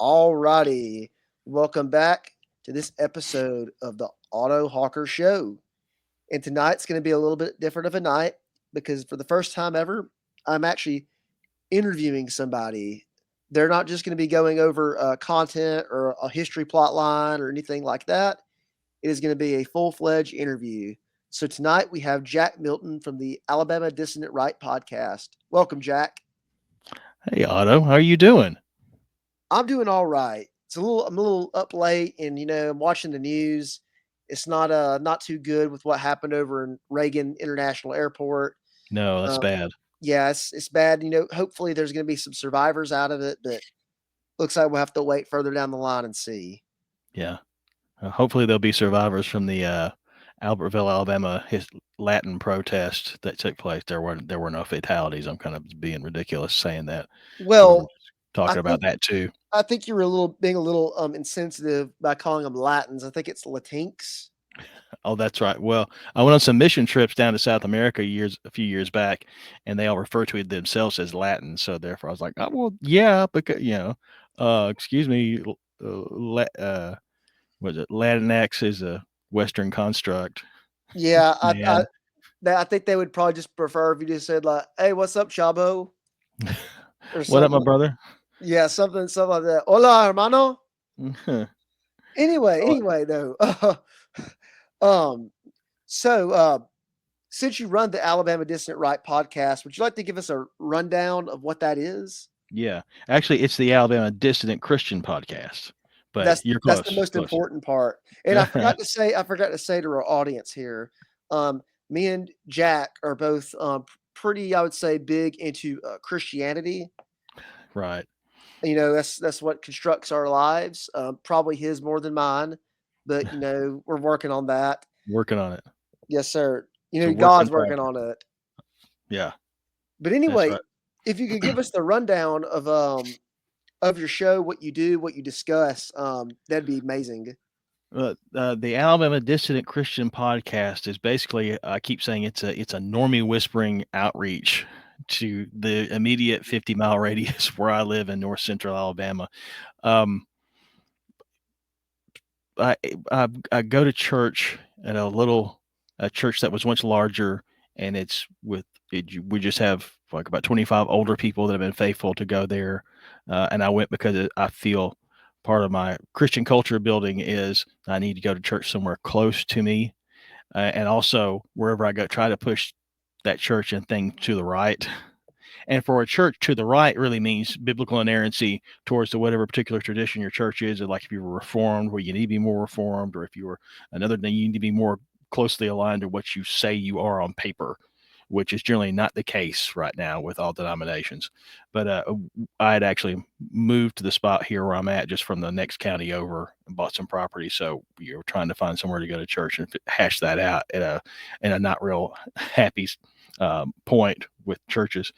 All righty. Welcome back to this episode of the Auto Hawker Show. And tonight's going to be a little bit different of a night because for the first time ever, I'm actually interviewing somebody. They're not just going to be going over content or a history plot line or anything like that. It is going to be a full fledged interview. So tonight we have Jack Milton from the Alabama Dissident Right podcast. Welcome, Jack. Hey Otto, how are you doing? I'm doing all right. I'm a little up late, and I'm watching the news. It's not too good with what happened over in Reagan International Airport. No, that's Uh, bad. yeah, it's bad. Hopefully there's going to be some survivors out of it, but looks like we'll have to wait further down the line and see. Yeah. Hopefully there'll be survivors from the Albertville, Alabama Latin protest that took place. There were no fatalities. I'm kind of being ridiculous saying that. We were Well, just I talking about think that too. I think you were being a little insensitive by calling them Latins. I think it's Latinx. Oh, that's right. Well, I went on some mission trips down to South America a few years back, and they all refer to it themselves as Latin. So therefore, I was like, oh well, yeah, because excuse me, was it Latinx is a Western construct. Yeah, Man, I think they would probably just prefer if you just said like, "Hey, what's up, Chavo?" or what up, my something. brother? Yeah, something like that. Hola, hermano. Anyway, So, anyway, though. um, so since you run the Alabama Dissident Right podcast, would you like to give us a rundown of what that is? yeah, actually, it's the Alabama Dissident Christian Podcast, but That's you're that's the close, most close. important part. And I forgot to say to our audience here, me and Jack are both pretty, I would say, big into Christianity. Right. That's what constructs our lives. Probably his more than mine, but we're working on that. Working on it. Yes, sir. It's a work in God's working progress. on it. Yeah, But that's anyway, right. if you could give us the rundown of your show, what you do, what you discuss, that'd be amazing. The Alabama Dissident Christian Podcast is basically, I keep saying it's a normie whispering outreach to the immediate 50-mile radius where I live in north central Alabama. Um, I, I go to church at a church that was once larger, and we just have like about 25 older people that have been faithful to go there, and I went because I feel part of my Christian culture building is I need to go to church somewhere close to me, and also wherever I go, try to push that church and thing to the right. And for a church to the right really means biblical inerrancy towards the whatever particular tradition your church is. Like if you were reformed, where you need to be more reformed, or if you were another thing, you need to be more closely aligned to what you say you are on paper, which is generally not the case right now with all denominations. But I had actually moved to the spot here where I'm at just from the next county over and bought some property. So you're trying to find somewhere to go to church and hash that out at in a not real happy point with churches.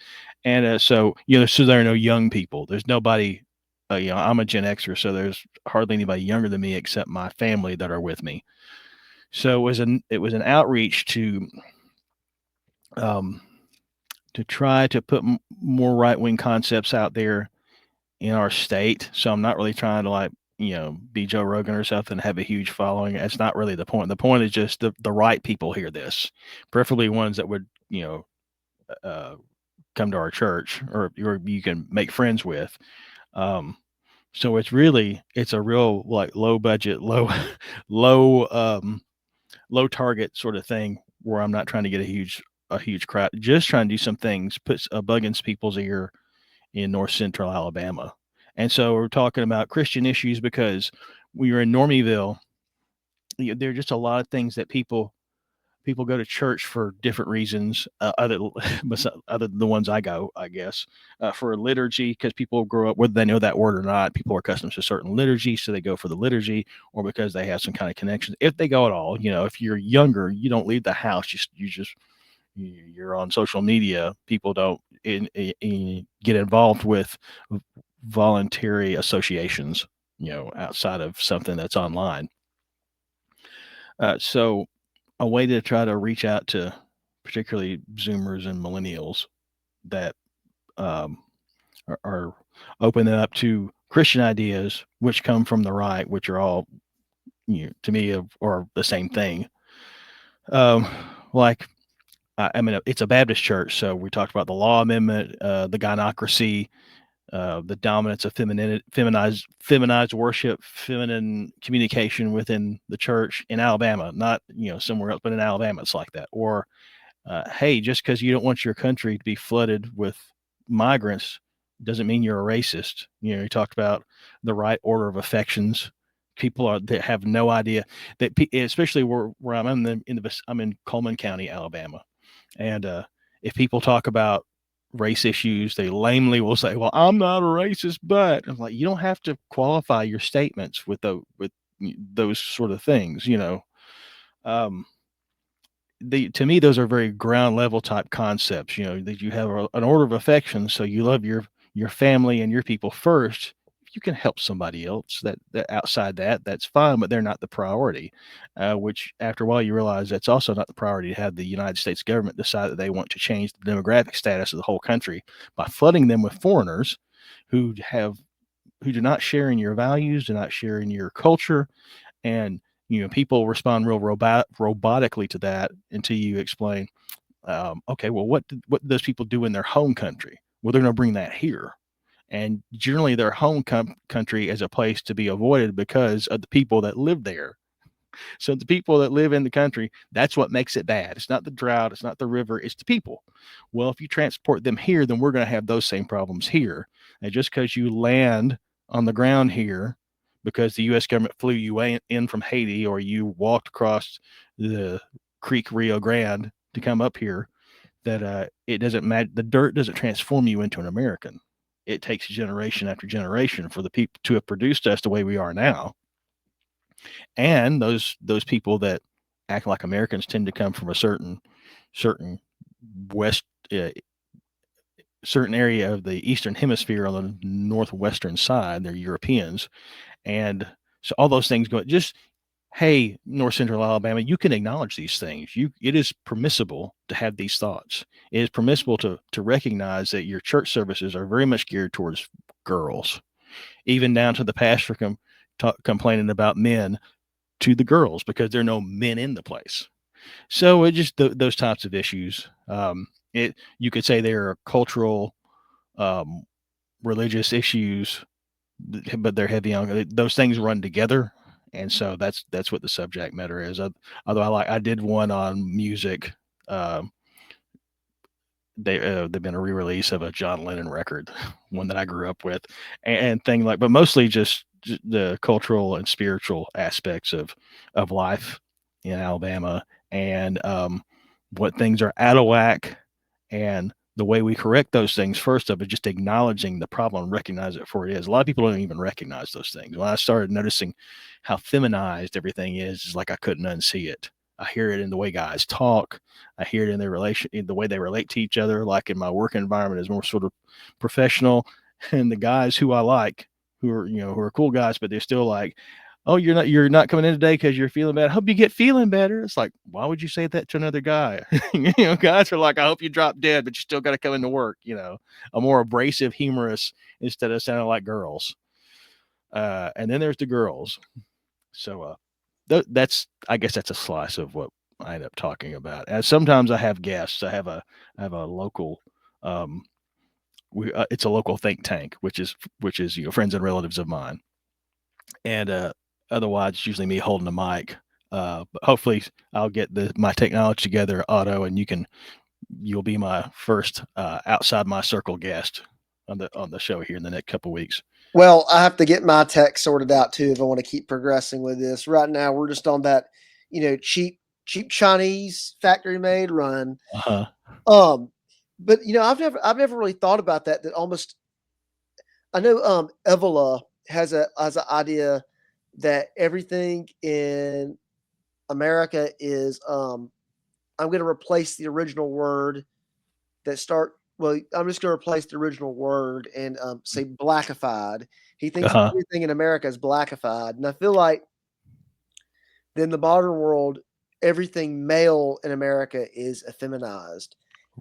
And so there are no young people. There's nobody. I'm a Gen Xer, so there's hardly anybody younger than me except my family that are with me. So it was an outreach um, to try to put more right wing concepts out there in our state. So I'm not really trying to be Joe Rogan or something, have a huge following. That's not really the point. The point is just the right people hear this, preferably ones that would uh, come to our church or you can make friends with. Um, so it's a real like low budget, low low target sort of thing where I'm not trying to get a huge crowd, just trying to do some things, put a bug in people's ear in north central Alabama. And so we're talking about Christian issues because we were in Normieville. There are just a lot of things that people go to church for different reasons, other than the ones I go, I guess, for liturgy, because people grow up, whether they know that word or not, people are accustomed to certain liturgy, so they go for the liturgy, or because they have some kind of connection. If they go at all, if you're younger, you don't leave the house, you're on social media. People don't get involved with voluntary associations, outside of something that's online. So a way to try to reach out to particularly Zoomers and millennials that um, are opening up to Christian ideas, which come from the right, which are all, to me, are the same thing. Um, like, I mean, it's a Baptist church, so we talked about the Law Amendment, the gynocracy, the dominance of feminized worship, feminine communication within the church in Alabama, not somewhere else, but in Alabama it's like that. Or hey, just because you don't want your country to be flooded with migrants doesn't mean you're a racist. You talked about the right order of affections. People that have no idea that, especially where I'm I'm in Coleman County, Alabama, and if people talk about race issues, they lamely will say, "Well, I'm not a racist," but I'm like, you don't have to qualify your statements with those sort of things. Um, to me, those are very ground level type concepts. That you have an order of affection, so you love your family and your people first. If you can help somebody else, that outside that's fine, but they're not the priority. Which after a while you realize that's also not the priority to have the United States government decide that they want to change the demographic status of the whole country by flooding them with foreigners who do not share in your values, do not share in your culture, and people respond real robotically to that until you explain, okay, well, what do those people do in their home country? Well, they're going to bring that here, and generally their home country is a place to be avoided because of the people that live there. So the people that live in the country, that's what makes it bad. It's not the drought, it's not the river, it's the people. Well, if you transport them here, then we're going to have those same problems here. And just because you land on the ground here, because the U.S. government flew you in from Haiti, or you walked across the Creek Rio Grande to come up here, that it doesn't matter. The dirt doesn't transform you into an American. It takes generation after generation for the people to have produced us the way we are now. And those people that act like Americans tend to come from a certain west certain area of the Eastern Hemisphere on the northwestern side. They're Europeans, and so all those things go. Just hey, North Central Alabama, you can acknowledge these things. It is permissible to have these thoughts. It is permissible to recognize that your church services are very much geared towards girls, even down to the pastor complaining about men to the girls because there are no men in the place. So it just those types of issues. You could say there are cultural, um, religious issues, but they're heavy on those things run together, and so that's what the subject matter is. Although I did one on music. Um, they've been a re-release of a John Lennon record, one that I grew up with, and thing like, but mostly just the cultural and spiritual aspects of life in Alabama, and what things are out of whack, and the way we correct those things. First of it, just acknowledging the problem and recognize it for it is. A lot of people don't even recognize those things. When I started noticing how feminized everything is, it's like I couldn't unsee it. I hear it in the way guys talk. I hear it in their relation, in the way they relate to each other. Like in my work environment is more sort of professional, and the guys who I like, who are cool guys, but they're still like, oh, you're not coming in today because you're feeling bad. I hope you get feeling better. It's like, why would you say that to another guy? Guys are like, I hope you drop dead, but you still got to come into work. A more abrasive, humorous instead of sounding like girls. And then there's the girls. So that's I guess that's a slice of what I end up talking about. And sometimes I have guests. I have a local. It's a local think tank, which is friends and relatives of mine, and otherwise it's usually me holding the mic. But hopefully I'll get my technology together, Otto, and you'll be my first outside my circle guest on the show here in the next couple weeks. Well, I have to get my tech sorted out too if I want to keep progressing with this. Right now, we're just on that, cheap Chinese factory made run. Uh-huh. But I've never really thought about that. That almost, I know Evola has an idea that everything in America is I'm going to replace the original word that start. Well, I'm just going to replace the original word and say blackified. He thinks Uh-huh. everything in America is blackified, and I feel like in the modern world, everything male in America is effeminized.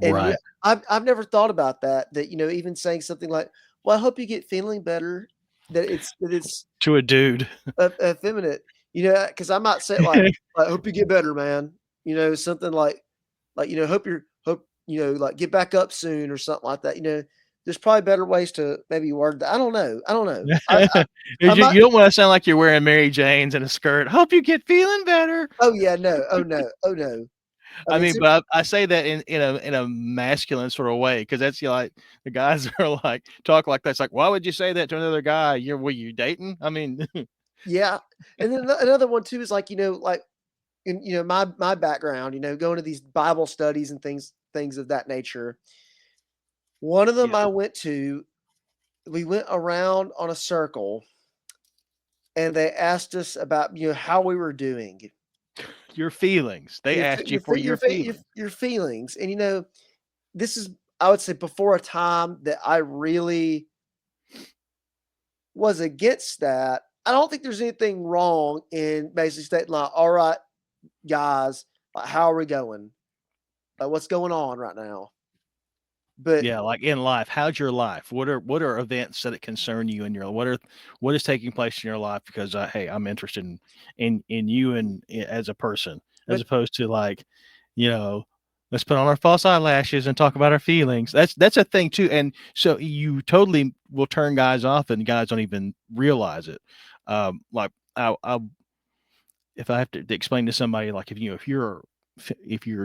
And Right. I've never thought about that. That even saying something like, "Well, I hope you get feeling better." that it's to a dude. effeminate. Because I might say like, I hope you get better, man. Something like hope like get back up soon or something like that. There's probably better ways to maybe word that. I don't know. I don't know. I You might. don't want to sound like you're wearing Mary Jane's and a skirt. Hope you get feeling better. Oh yeah, no. Oh no. Oh no. I I mean, mean, but I say that in a masculine sort of way because that's like the guys are like talk like that. It's like, why would you say that to another guy? You dating? I mean, yeah. And then another one too is like like in my background, going to these Bible studies and things of that nature. One of them yeah, I went to. We went around on a circle, and they asked us about how we were doing. your feelings. They asked you for your feelings. Your feelings, and this is, I would say, before a time that I really was against that. I don't think there's anything wrong in basically stating like, all right, guys, like, how are we going? Like, what's going on right now? But Yeah, like in life, how's your life? What are events that concern you in your what is taking place in your life? Because hey, I'm interested in you and as a person, as but opposed to like, you know, let's put on our false eyelashes and talk about our feelings. That's a thing too, and so you totally will turn guys off, and guys don't even realize it. Like I if I have to explain to somebody, like if you're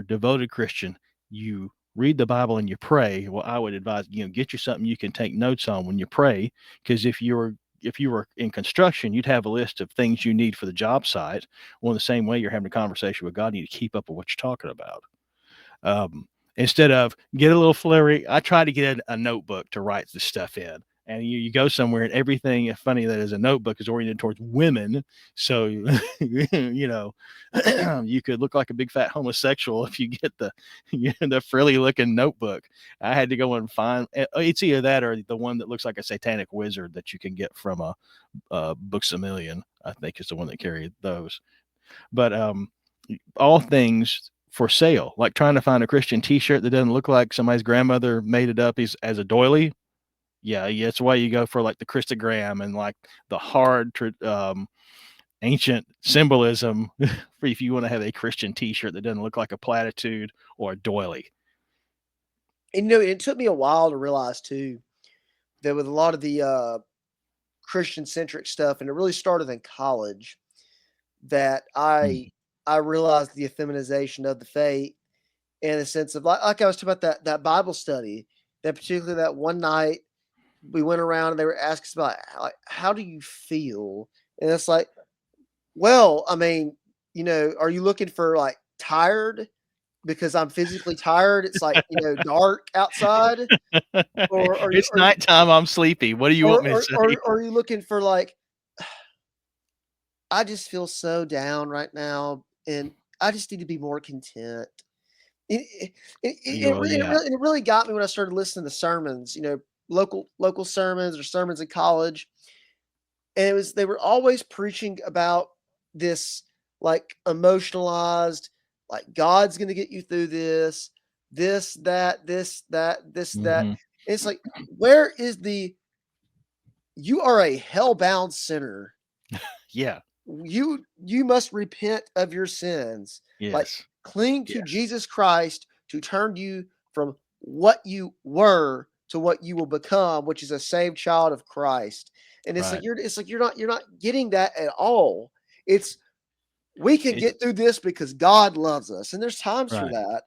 a devoted Christian, you read the Bible and you pray. Well, I would advise get you something you can take notes on when you pray, because if you were in construction, you'd have a list of things you need for the job site. Well, in the same way, you're having a conversation with God, you need to keep up with what you're talking about. Instead of get a little flurry, I try to get a notebook to write the stuff in. And you go somewhere and everything funny that is a notebook is oriented towards women. So, you could look like a big fat homosexual if you get the frilly looking notebook. I had to go and find it's either that or the one that looks like a satanic wizard that you can get from a Books a Million, I think is the one that carried those. But all things for sale, like trying to find a Christian T-shirt that doesn't look like somebody's grandmother made it up as a doily. Yeah, that's why you go for like the Christogram and like the hard ancient symbolism for if you want to have a Christian T-shirt that doesn't look like a platitude or a doily. and it took me a while to realize too that with a lot of the Christian centric stuff, and it really started in college, that Mm. I realized the effeminization of the faith in a sense of like I was talking about that Bible study, that particularly that one night we went around and they were asking us about like, how do you feel? And it's like, well, I mean, are you looking for like tired because I'm physically tired? It's like, dark outside, or are you It's nighttime. I'm sleepy. What do you want me to say? or are you looking for like, I just feel so down right now and I just need to be more content. Well, yeah, It really got me when I started listening to sermons, local sermons or sermons in college, and they were always preaching about this like emotionalized, like God's going to get you through this that this that this that. hmm And it's like, where is the you are a hellbound sinner. yeah, You must repent of your sins. Like, yes, cling to yes, Jesus Christ to turn you from what you were to what you will become, which is a saved child of Christ. And right. it's like you're not getting that at all. It's we can It's get through this because God loves us. And there's times for right. that.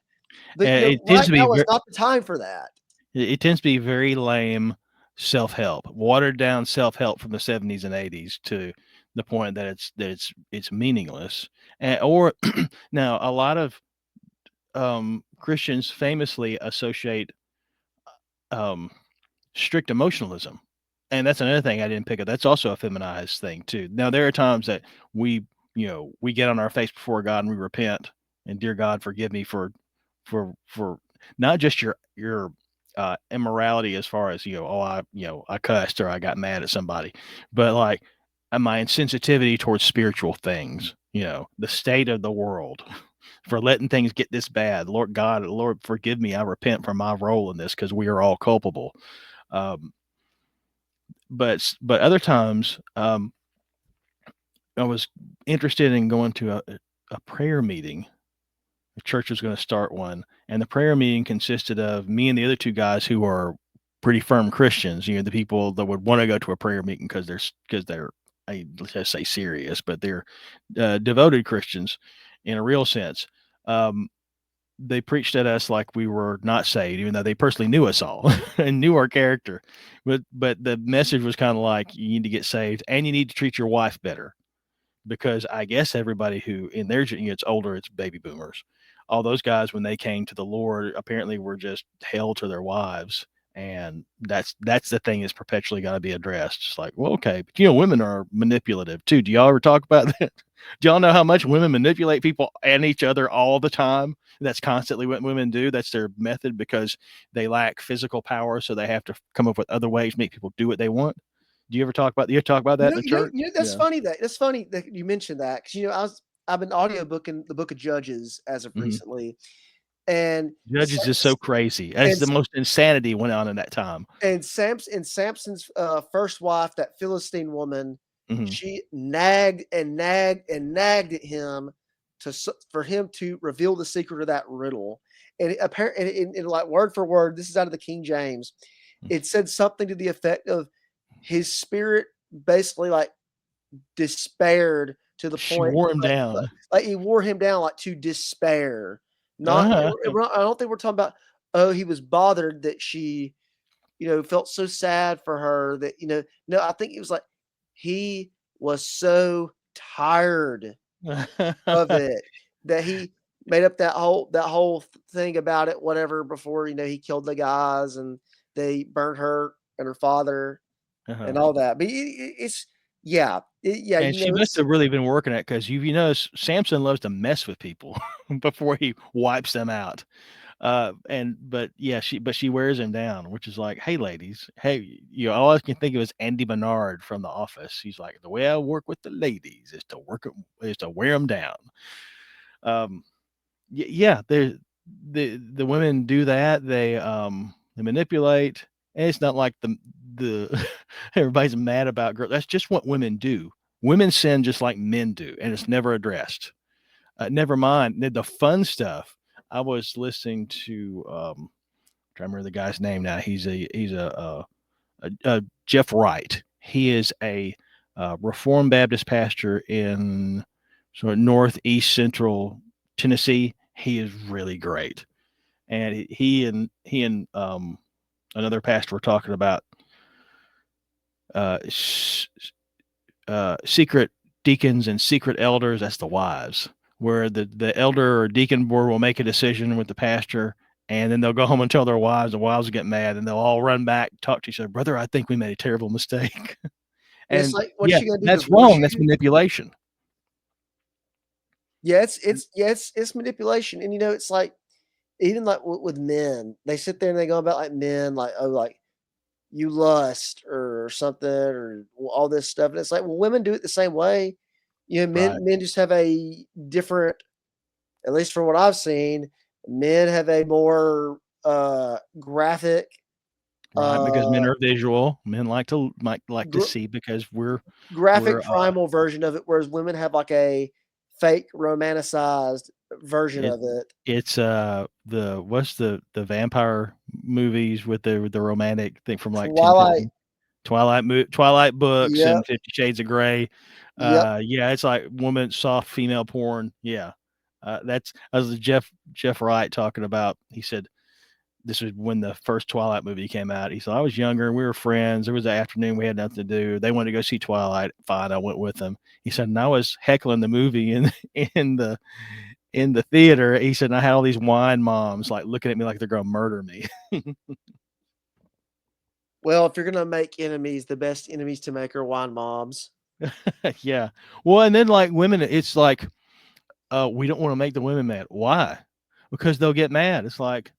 But It tends right to be now is not the time for that. it tends to be very lame self-help, watered down self-help from the 70s and 80s to the point that it's meaningless. Or now a lot of Christians famously associate um, strict emotionalism. And that's another thing I didn't pick up. That's also a feminized thing too. Now there are times that we get on our face before God and we repent and dear God forgive me for not just your immorality as far as I cussed or I got mad at somebody, but like my insensitivity towards spiritual things, the state of the world, for letting things get this bad. Lord God, Lord, forgive me. I repent for my role in this because we are all culpable. Um, but other times, I was interested in going to a prayer meeting. The church was going to start one, and the prayer meeting consisted of me and the other two guys who are pretty firm Christians. You know, the people that would want to go to a prayer meeting because they're let's just say serious, but they're devoted Christians in a real sense. Um, they preached at us like we were not saved, even though they personally knew us all and knew our character. But the message was kind of like, you need to get saved and you need to treat your wife better, because I guess everybody who in their it's older, it's baby boomers. All those guys, when they came to the Lord, apparently were just held to their wives, and that's the thing that's perpetually got to be addressed. It's like, well, okay, but women are manipulative too. Do y'all ever talk about that? Do y'all know how much women manipulate people and each other all the time? That's constantly what women do. That's their method, because they lack physical power, so they have to come up with other ways to make people do what they want. Do you ever talk about that in the church? That's Yeah. funny that you mentioned that, because I've been audiobooking the Book of Judges as of Mhm. recently, and Judges is so crazy. That's and the most insanity went on in that time. Samson's first wife, that Philistine woman, Mhm. she nagged and nagged and nagged at him for him to reveal the secret of that riddle. And apparently, in like word for word, this is out of the King James. It said something to the effect of, his spirit basically like despaired to the She point, wore him like, down. like he wore him down, like to despair. Not, Uh-huh. I don't think we're talking about, oh, he was bothered that she, felt so sad for her that, no, I think it was like he was so tired of it that he made up that whole thing about it, whatever, before, he killed the guys and they burnt her and her father Uh-huh. and all that. But it's yeah, And she must it's have really been working it, because you know Samson loves to mess with people before he wipes them out. And but yeah, she wears him down, which is like, hey ladies, hey, all I can think of is Andy Bernard from The Office. He's like, the way I work with the ladies is to wear them down. Um, yeah, the women do that. They manipulate, and it's not like the everybody's mad about girls. That's just what women do. Women sin just like men do, and it's never addressed. Never mind the fun stuff. I was listening to I remember the guy's name now. He's a Jeff Wright. He is a Reformed Baptist pastor in sort of northeast central Tennessee. He is really great, and he and another pastor were talking about uh, secret deacons and secret elders. That's the wives, where the elder or deacon board will make a decision with the pastor, and then they'll go home and tell their wives. The wives will get mad, and they'll all run back, talk to each other. Brother, I think we made a terrible mistake. it's And like, what is yeah, she gonna do? that's Divorce wrong. That's you? manipulation. Yeah, it's manipulation, and it's like, even like with men, they sit there and they go about like men, like, oh, like, you lust or something, or all this stuff, and it's like, well, women do it the same way. Men Right. men just have a different, at least from what I've seen, men have a more graphic, Right. Because men uh, are visual. Men like to gr- see, because we're graphic primal version of it, whereas women have like a fake romanticized version it of it. it's the what's the vampire movies with the romantic thing from like 10, Twilight. 15 Twilight books Yep. and 50 Shades of Grey. Yep. Yeah, it's like woman soft female porn. Yeah. That's as Jeff Wright talking about. He said this was when the first Twilight movie came out. He said, I was younger and we were friends. There was an afternoon we had nothing to do. They wanted to go see Twilight. Fine, I went with them. He said, and I was heckling the movie in the in the theater. He said, and I had all these wine moms like looking at me like they're gonna murder me. Well, if you're gonna make enemies, the best enemies to make are wine moms. Yeah. Well, and then like women, it's like, we don't want to make the women mad. Why? Because they'll get mad. It's like,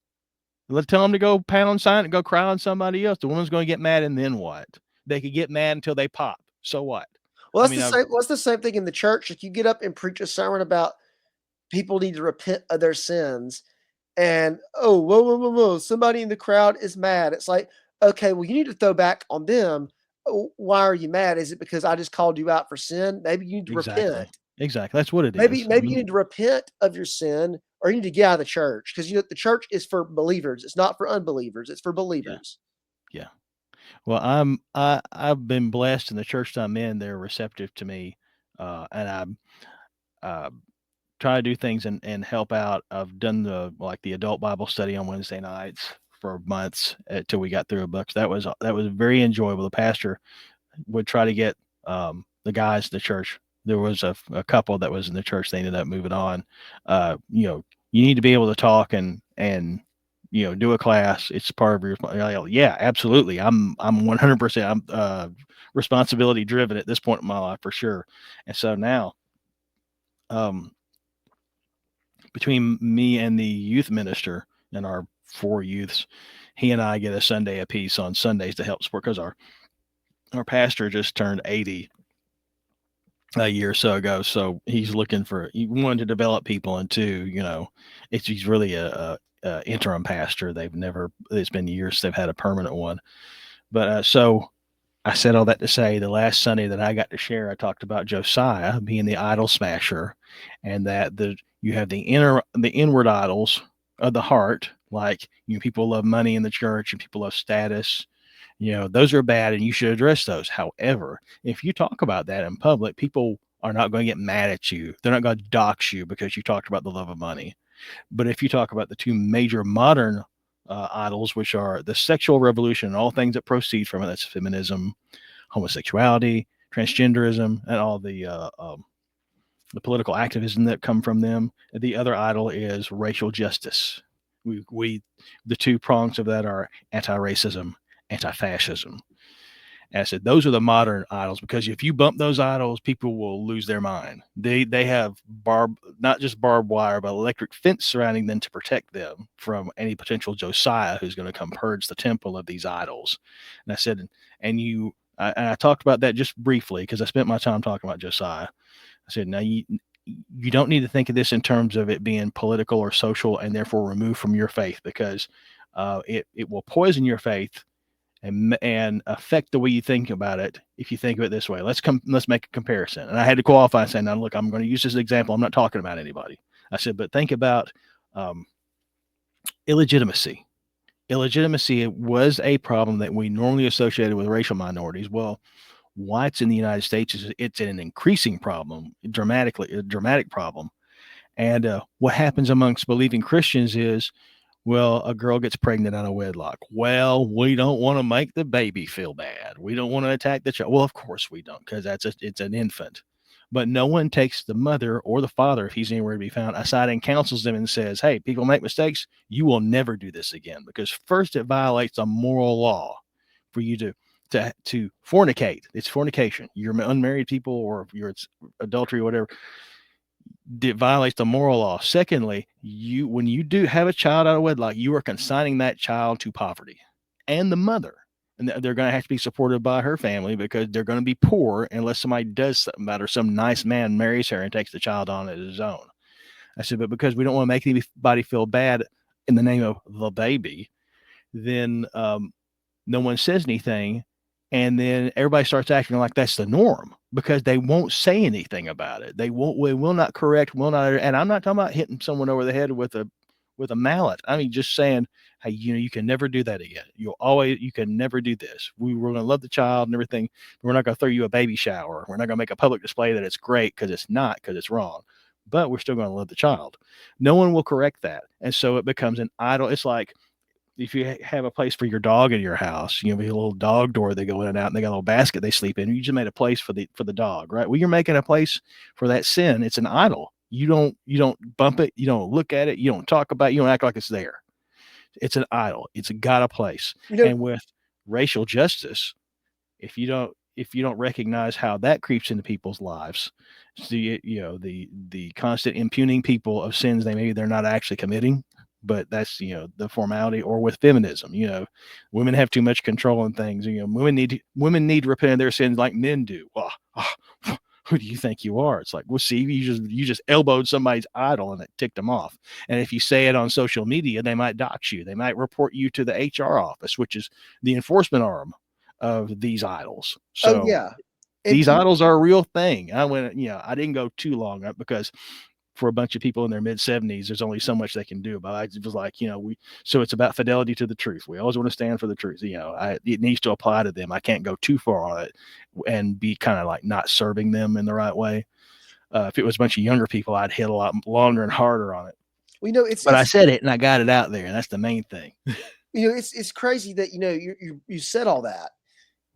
let's tell them to go pound sign and go cry on somebody else. The woman's going to get mad, and then what? They could get mad until they pop. So what? Well, I that's mean, the I've same. What's the same thing in the church? Like, you get up and preach a sermon about people need to repent of their sins, and, oh, whoa, whoa, whoa, whoa, somebody in the crowd is mad. It's like, okay, well, you need to throw back on them. Why are you mad? Is it because I just called you out for sin? Maybe you need to repent. Exactly. That's what it Maybe is. I maybe you mean, need to repent of your sin, or you need to get out of the church, because the church is for believers. It's not for unbelievers. It's for yeah, believers. yeah. Well, I've been blessed in the church that I'm in. They're receptive to me, and I try to do things and help out. I've done the adult Bible study on Wednesday nights for months till we got through a book. So that was very enjoyable. The pastor would try to get the guys in the church. There was a couple that was in the church. They ended up moving on. You need to be able to talk and do a class. It's part of your. Yeah, absolutely. I'm 100%. I'm responsibility driven at this point in my life for sure. And so now, um, between me and the youth minister and our 4 youths, he and I get a Sunday apiece on Sundays to help support because our pastor just turned 80 a year or so ago. So he's looking for, he wanted to develop people, and two, he's really a interim pastor. It's been years they've had a permanent one. But so I said all that to say the last Sunday that I got to share, I talked about Josiah being the idol smasher, and that you have the inward idols of the heart, like people love money in the church and people love status. Those are bad and you should address those. However, if you talk about that in public, people are not going to get mad at you. They're not going to dox you because you talked about the love of money. But if you talk about the two major modern idols, which are the sexual revolution and all things that proceed from it, that's feminism, homosexuality, transgenderism, and all the political activism that come from them. The other idol is racial justice. The two prongs of that are anti-racism, anti-fascism. And I said those are the modern idols, because if you bump those idols, people will lose their mind. They have not just barbed wire, but electric fence surrounding them to protect them from any potential Josiah who's going to come purge the temple of these idols. And I said, and I talked about that just briefly because I spent my time talking about Josiah. I said, now you don't need to think of this in terms of it being political or social and therefore removed from your faith, because it will poison your faith and affect the way you think about it if you think of it this way. Let's make a comparison. And I had to qualify and say, now look, I'm going to use this example. I'm not talking about anybody. I said, but think about illegitimacy. Illegitimacy was a problem that we normally associated with racial minorities. Well, whites in the United States it's an increasing problem, a dramatic problem. And what happens amongst believing Christians is, well, a girl gets pregnant out of wedlock. Well, we don't want to make the baby feel bad. We don't want to attack the child. Well, of course we don't, because it's an infant. But no one takes the mother or the father, if he's anywhere to be found, aside and counsels them and says, hey, people make mistakes. You will never do this again. Because first, it violates a moral law for you to fornicate. It's fornication. You're unmarried people, or if it's adultery or whatever, it violates the moral law. Secondly, when you do have a child out of wedlock, you are consigning that child to poverty, and the mother. And they're going to have to be supported by her family, because they're going to be poor unless somebody does something about her. Some nice man marries her and takes the child on as his own. I said, but because we don't want to make anybody feel bad in the name of the baby, then no one says anything. And then everybody starts acting like that's the norm, because they won't say anything about it. We will not correct, will not. And I'm not talking about hitting someone over the head with a mallet. I mean, just saying, hey, you can never do that again. You can never do this. We're going to love the child and everything. We're not going to throw you a baby shower. We're not going to make a public display that it's great, because it's not, because it's wrong. But we're still going to love the child. No one will correct that. And so it becomes an idol. It's like, if you have a place for your dog in your house, a little dog door they go in and out, and they got a little basket they sleep in. You just made a place for the dog, right? Well, you're making a place for that sin. It's an idol. You don't bump it. You don't look at it. You don't talk about it. You don't act like it's there. It's an idol. It's got a place. And with racial justice, if you don't recognize how that creeps into people's lives, the constant impugning people of sins they're not actually committing, but that's the formality. Or with feminism, women have too much control in things. Women need to repent of their sins like men do. Well, who do you think you are? It's like, well, see, you just elbowed somebody's idol and it ticked them off. And if you say it on social media, they might dox you. They might report you to the HR office, which is the enforcement arm of these idols. Oh So yeah. And these idols are a real thing. I went, I didn't go too long because for a bunch of people in their mid 70s, there's only so much they can do. But I was like, so it's about fidelity to the truth. We always want to stand for the truth. It needs to apply to them. I can't go too far on it and be kind of like not serving them in the right way. If it was a bunch of younger people, I'd hit a lot longer and harder on it. But I said it and I got it out there, and that's the main thing. It's crazy that you said all that,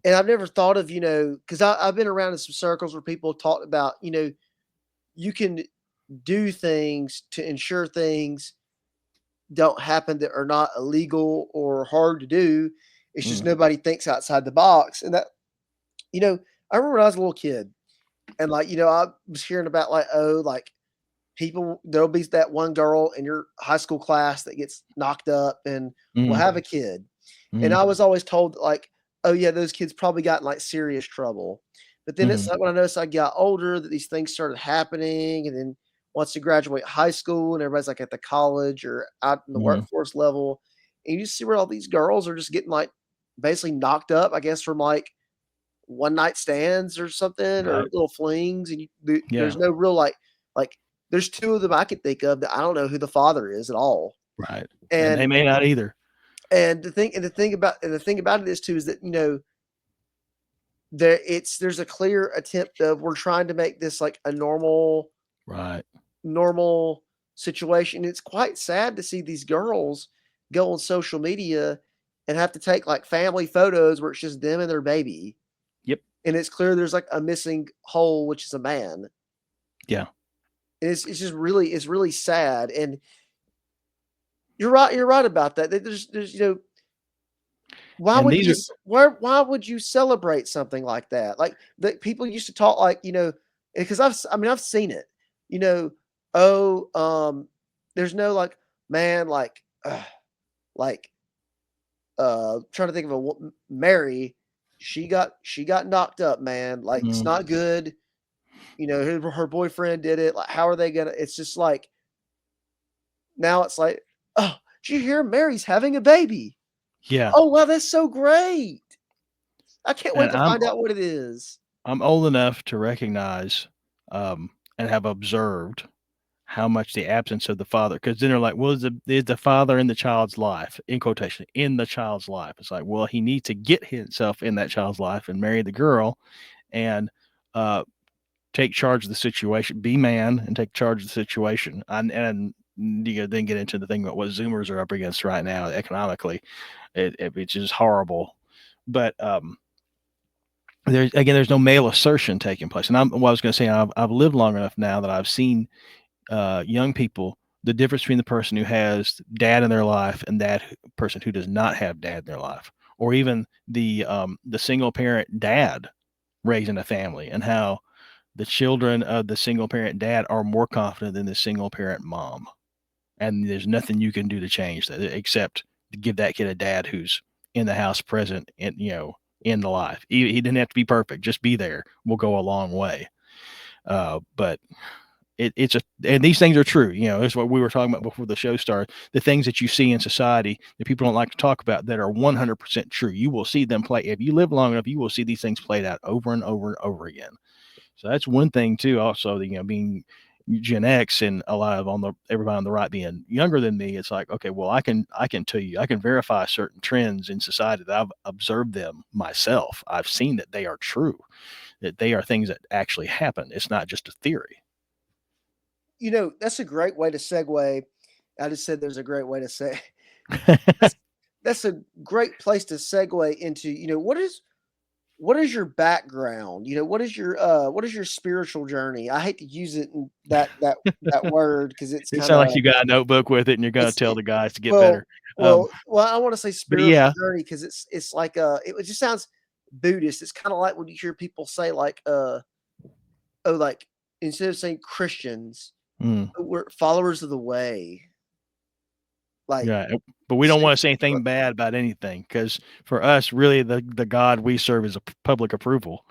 and I've never thought of because I've been around in some circles where people talked about you can do things to ensure things don't happen that are not illegal or hard to do. It's just nobody thinks outside the box, and that I remember when I was a little kid, and I was hearing about people, there'll be that one girl in your high school class that gets knocked up and will have a kid. And I was always told oh yeah, those kids probably got in serious trouble. But then it's like when I noticed I got older that these things started happening. And then once you graduate high school and everybody's at the college or out in the workforce level, and you see where all these girls are just getting basically knocked up, I guess, from one night stands or something, or little flings. And there's no real like there's two of them I can think of that I don't know who the father is at all. Right. And they may not either. And the thing about it is too, is that, there's a clear attempt of, we're trying to make this a normal situation. It's quite sad to see these girls go on social media and have to take family photos where it's just them and their baby. Yep. And it's clear there's a missing whole, which is a man. Yeah. It's just really, it's really sad. And you're right about that. There's why would you celebrate something like that? That people used to talk because I've seen it, there's no man, trying to think of Mary, she got knocked up, man. It's not good. Her boyfriend did it. How are they gonna? It's just now it's oh, did you hear Mary's having a baby? Yeah. Oh wow, that's so great. I can't wait to find out what it is. I'm old enough to recognize and have observed how much the absence of the father, because then they're like, well, is the father in the child's life, in quotation, in the child's life? It's like, well, he needs to get himself in that child's life and marry the girl and take charge of the situation, be man and take charge of the situation. And you then get into the thing about what Zoomers are up against right now economically, it's just horrible. But there's no male assertion taking place. And I was going to say, I've lived long enough now that I've seen young people, the difference between the person who has dad in their life and that person who does not have dad in their life, or even the single parent dad raising a family, and how the children of the single parent dad are more confident than the single parent mom. And there's nothing you can do to change that except to give that kid a dad who's in the house, present, and in the life. He didn't have to be perfect; just be there. Will go a long way. But and these things are true. It's what we were talking about before the show started. The things that you see in society that people don't like to talk about that are 100% true. You will see them play. If you live long enough, you will see these things played out over and over and over again. So that's one thing too. Also, being Gen X and a lot of everybody on the right being younger than me, it's like, okay, well, I can tell you, I can verify certain trends in society that I've observed them myself. I've seen that they are true, that they are things that actually happen. It's not just a theory. That's a great way to segue. I just said there's a great way to say. That's a great place to segue into, what is your background? What is your spiritual journey? I hate to use it in that word because it's it sounds like you got a notebook with it and you're going to tell the guys to get better. Well, I want to say spiritual journey because it's it just sounds Buddhist. It's kind of like when you hear people say instead of saying Christians, we're followers of the way. Yeah, but we don't want to say anything bad about anything, because for us, really, the God we serve is a public approval.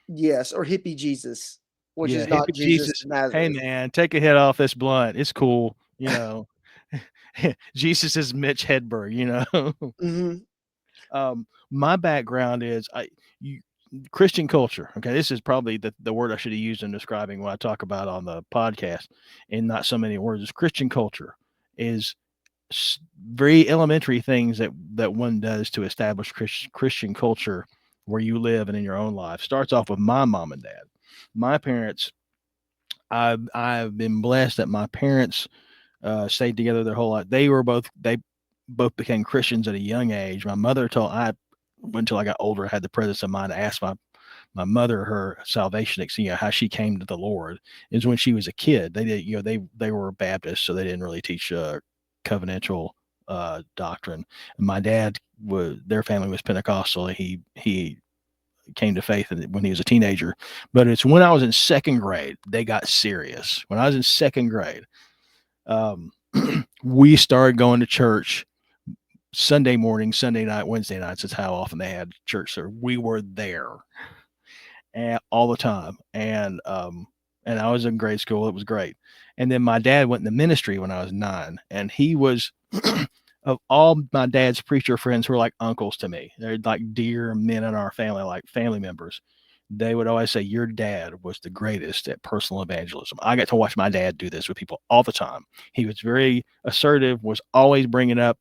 Yes, or hippie Jesus, which is not Jesus. Hey man, take a hit off this blunt. It's cool, Jesus is Mitch Hedberg. Mm-hmm. My background is you, Christian culture. Okay, this is probably the word I should have used in describing what I talk about on the podcast, and not so many words. Is Christian culture is very elementary things that one does to establish Christian culture where you live and in your own life. Starts off with my mom and dad. My parents. I've been blessed that my parents stayed together their whole life. They both became Christians at a young age. My mother told I until I got older, I had the presence of mind to ask my mother her salvation, how she came to the Lord is when she was a kid. They did, they were Baptists, so they didn't really teach covenantal doctrine. And my dad their family was Pentecostal. And he came to faith when he was a teenager. But it's when I was in second grade they got serious. When I was in second grade, um, we started going to church Sunday morning, Sunday night, Wednesday nights. That's how often they had church. So we were there all the time. And I was in grade school. It was great. And then my dad went in the ministry when I was 9, and he was of all my dad's preacher friends who were like uncles to me. They're like dear men in our family, like family members. They would always say, your dad was the greatest at personal evangelism. I got to watch my dad do this with people all the time. He was very assertive, was always bringing up,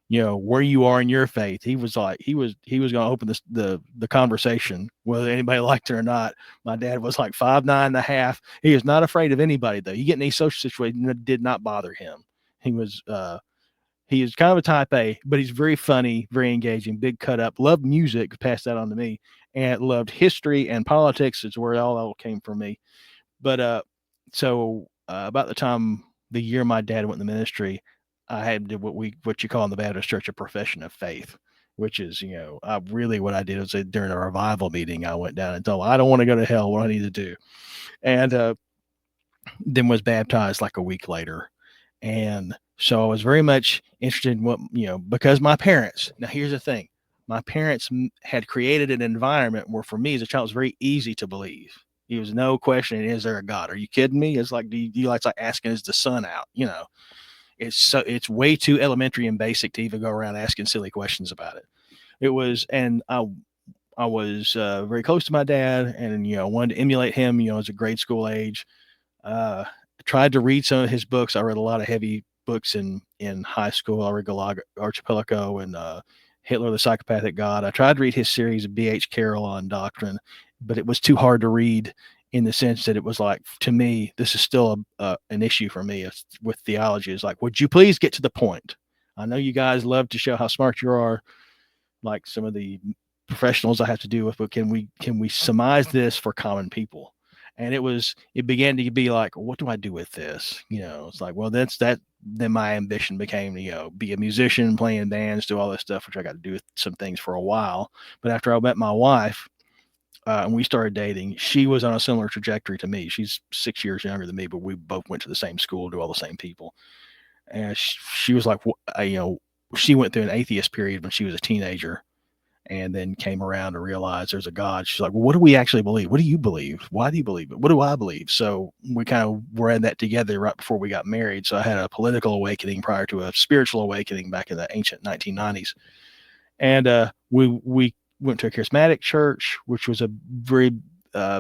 where you are in your faith. He was like, he was going to open the conversation, whether anybody liked it or not. My dad was like 5'9.5". He was not afraid of anybody though. You get in any social situation that did not bother him. He is kind of a type A, but he's very funny, very engaging, big cut up, loved music, passed that on to me, and loved history and politics. It's where it all came from me. But about the time the year my dad went in the ministry, I had what you call in the Baptist church a profession of faith, which is, what I did was during a revival meeting, I went down and told, I don't want to go to hell. What do I need to do? And then was baptized like a week later. And so I was very much interested in what, because my parents, now here's the thing, my parents had created an environment where for me as a child, it was very easy to believe. There was no question, is there a God? Are you kidding me? It's like, do you like asking, is the sun out? It's way too elementary and basic to even go around asking silly questions about it. It was, and I was very close to my dad and, wanted to emulate him, as a grade school age. Tried to read some of his books. I read a lot of heavy books in high school. I read Archipelago and Hitler, the Psychopathic God. I tried to read his series of B.H. Carroll on doctrine, but it was too hard to read in the sense that it was like, to me, this is still an issue for me with theology. Is like, would you please get to the point? I know you guys love to show how smart you are, like some of the professionals I have to deal with, but can we surmise this for common people? And it began to be like, what do I do with this? It's like, well, that's that. Then my ambition became to, be a musician, play in bands, do all this stuff, which I got to do with some things for a while. But after I met my wife, and we started dating, she was on a similar trajectory to me. She's 6 years younger than me, but we both went to the same school, to all the same people. And she was like, she went through an atheist period when she was a teenager, and then came around to realize there's a God. She's like, well, what do we actually believe? What do you believe? Why do you believe it? What do I believe? So we kind of read that together right before we got married. So I had a political awakening prior to a spiritual awakening back in the ancient 1990s. And we went to a charismatic church, which was a very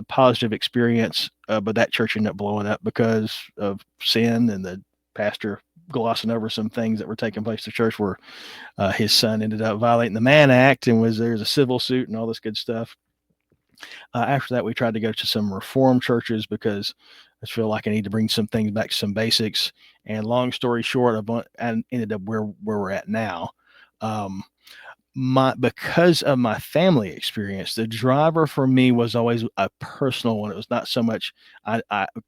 positive experience. But that church ended up blowing up because of sin and the pastor glossing over some things that were taking place at the church where his son ended up violating the Mann Act, and there's a civil suit and all this good stuff. After that, we tried to go to some reform churches because I feel like I need to bring some things back to some basics. And long story short, I ended up where we're at now. Because of my family experience, the driver for me was always a personal one. It was not so much I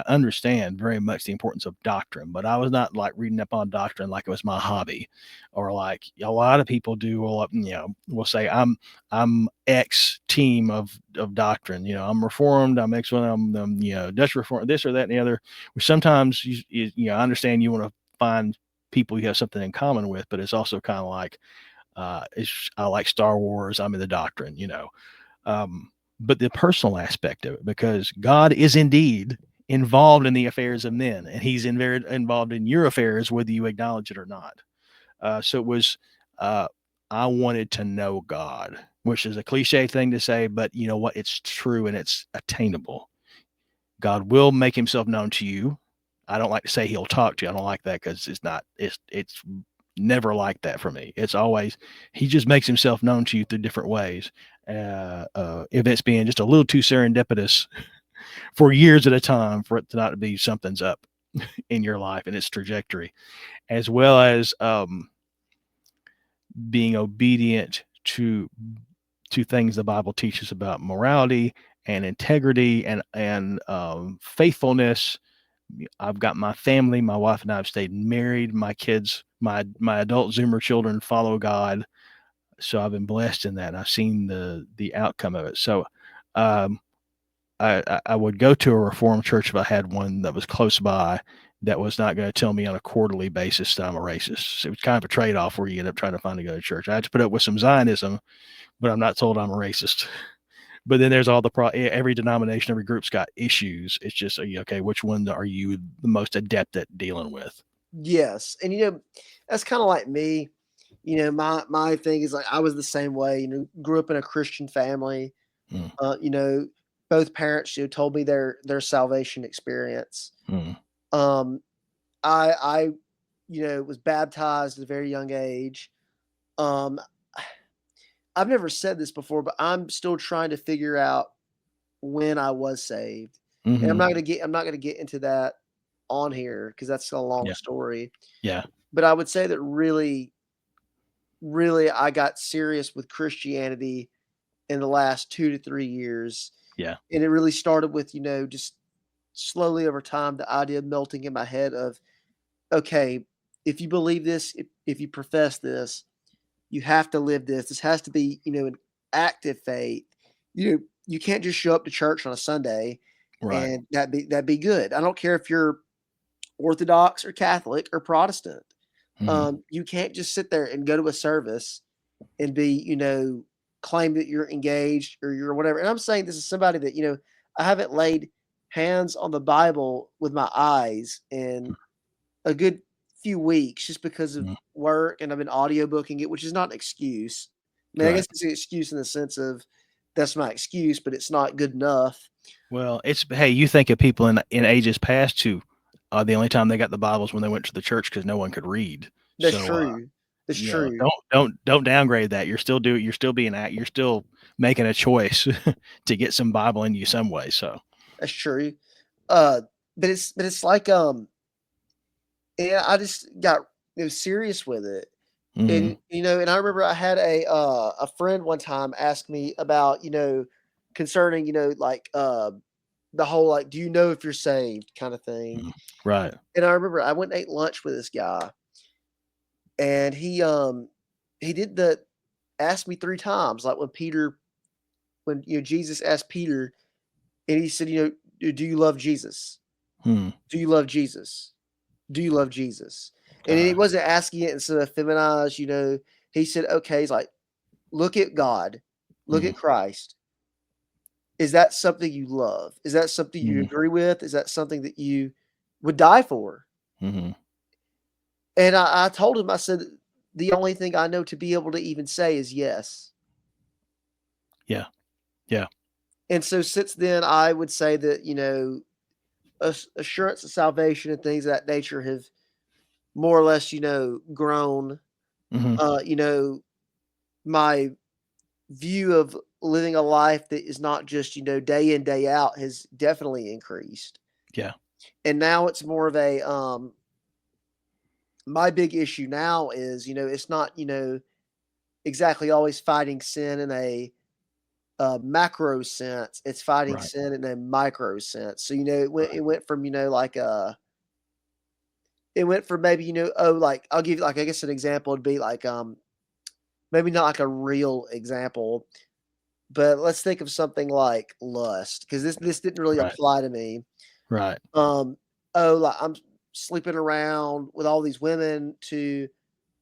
understand very much the importance of doctrine, but I was not like reading up on doctrine like it was my hobby, or like a lot of people do. Will say I'm X team of doctrine. I'm Reformed. I'm X one. I'm Dutch Reformed. This or that and the other. Which sometimes I understand you want to find people you have something in common with, but it's also kind of like. I like Star Wars. I'm in the doctrine, but the personal aspect of it, because God is indeed involved in the affairs of men, and He's involved in your affairs, whether you acknowledge it or not. So it was I wanted to know God, which is a cliche thing to say, but you know what? It's true and it's attainable. God will make himself known to you. I don't like to say he'll talk to you. I don't like that because it's never like that for me. It's always, he just makes himself known to you through different ways. If it's being just a little too serendipitous for years at a time for it to not be something's up in your life and its trajectory, as well as being obedient to things the Bible teaches about morality and integrity and faithfulness. I've got my family. My wife and I have stayed married. My kids, my adult Zoomer children follow God. So I've been blessed in that. And I've seen the outcome of it. So um, I would go to a Reformed church if I had one that was close by that was not going to tell me on a quarterly basis that I'm a racist. It was kind of a trade off where you end up trying to find a good church. I had to put up with some Zionism, but I'm not told I'm a racist. But then there's all the every denomination, every group's got issues. It's just, okay, which one are you the most adept at dealing with? Yes. And, that's kind of like me. My thing is like, I was the same way, grew up in a Christian family. Mm, Both parents, told me their salvation experience. mm, Um, I was baptized at a very young age. Um, I've never said this before, but I'm still trying to figure out when I was saved. And mm-hmm. I'm not gonna get into that on here because that's a long Yeah. story. Yeah. But I would say that really, really I got serious with Christianity in the last 2 to 3 years. Yeah. And it really started with, just slowly over time, the idea melting in my head of, okay, if you believe this, if you profess this, you have to live this. This has to be, an active faith. You can't just show up to church on a Sunday Right. and that'd be good. I don't care if you're Orthodox or Catholic or Protestant. Mm-hmm. You can't just sit there and go to a service and be, claim that you're engaged or you're whatever. And I'm saying this is somebody that, I haven't laid hands on the Bible with my eyes in a good few weeks just because of Mm-hmm. work, and I've been audiobooking it, which is not an excuse. I mean, I Right. guess it's an excuse in the sense of that's my excuse, but it's not good enough. Well, hey, you think of people in ages past who the only time they got the Bibles when they went to the church because no one could read. That's So true. That's true. don't downgrade that. You're still making a choice to get some Bible in you some way. So That's true. Uh, but it's like and I just got serious with it. mm-hmm. And and I remember I had a friend one time ask me about, concerning, like the whole like, do you know if you're saved kind of thing. Mm-hmm. Right. And I remember I went and ate lunch with this guy, and he did the asked me 3 times, like when Jesus asked Peter, and he said, "Do you love Jesus? Hmm. Do you love Jesus? Do you love Jesus?" And he Uh, wasn't asking it in some feminized, he said, "Okay," he's like, "Look at God. Look mm-hmm. at Christ. Is that something you love? Is that something you Mm-hmm. agree with? Is that something that you would die for?" Mm-hmm. And I told him, I said, "The only thing I know to be able to even say is yes." Yeah. Yeah. And so since then, I would say that, assurance of salvation and things of that nature have more or less, grown. Mm-hmm. You know, my view of living a life that is not just, day in, day out has definitely increased. Yeah. And now it's more of a my big issue now is, it's not, exactly always fighting sin in a macro sense. It's fighting Right. sin in a micro sense. So, it went from, like it went from maybe, oh, like I'll give you like I guess an example would be like maybe not like a real example, but let's think of something like lust, because this didn't really Right. apply to me. Right. Um, oh, like I'm sleeping around with all these women to,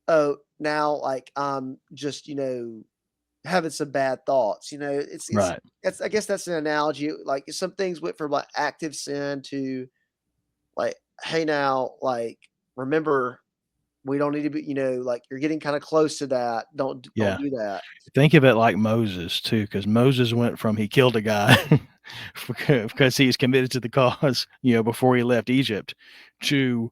oh, now like I'm just, having some bad thoughts. It's Right. that's I guess that's an analogy. Like some things went from like active sin to like, hey now, like remember we don't need to be, like you're getting kind of close to that. Don't Yeah. do that. Think of it like Moses too, because Moses went from he killed a guy because he's committed to the cause, before he left Egypt, to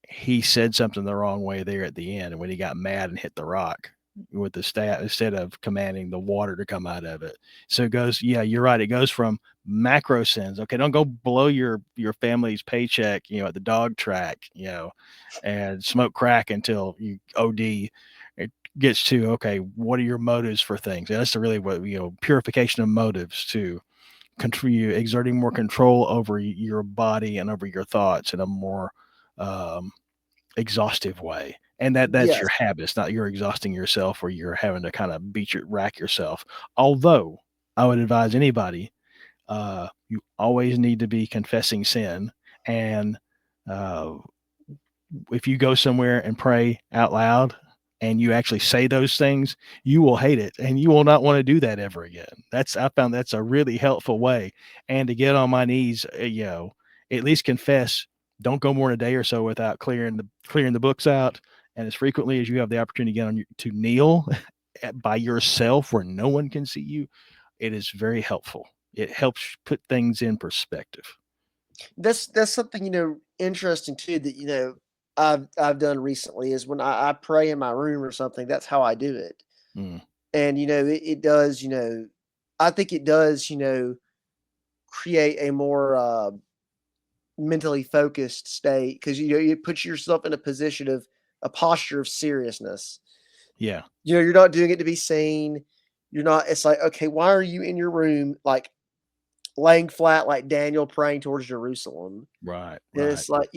he said something the wrong way there at the end, and when he got mad and hit the rock with the staff instead of commanding the water to come out of it. So it goes, yeah, you're right. It goes from macro sins. Okay, don't go blow your family's paycheck, at the dog track, and smoke crack until you OD. It gets to, okay, what are your motives for things? And that's really what, purification of motives to control, exerting more control over your body and over your thoughts in a more exhaustive way. And that's your Yes. habits, not you're exhausting yourself or you're having to kind of rack yourself. Although I would advise anybody, you always need to be confessing sin. And uh, if you go somewhere and pray out loud and you actually say those things, you will hate it and you will not want to do that ever again. I found that's a really helpful way. And to get on my knees, at least confess. Don't go more than a day or so without clearing the books out. And as frequently as you have the opportunity to get to kneel by yourself where no one can see you, it is very helpful. It helps put things in perspective. That's something, interesting too that, I've done recently is when I pray in my room or something, that's how I do it. Mm, And, it does, I think it does, create a more mentally focused state because, you put yourself in a position of a posture of seriousness. yeah. You're not doing it to be seen. You're not, it's like, okay, why are you in your room, like laying flat, like Daniel praying towards Jerusalem? Right. And Right. it's like,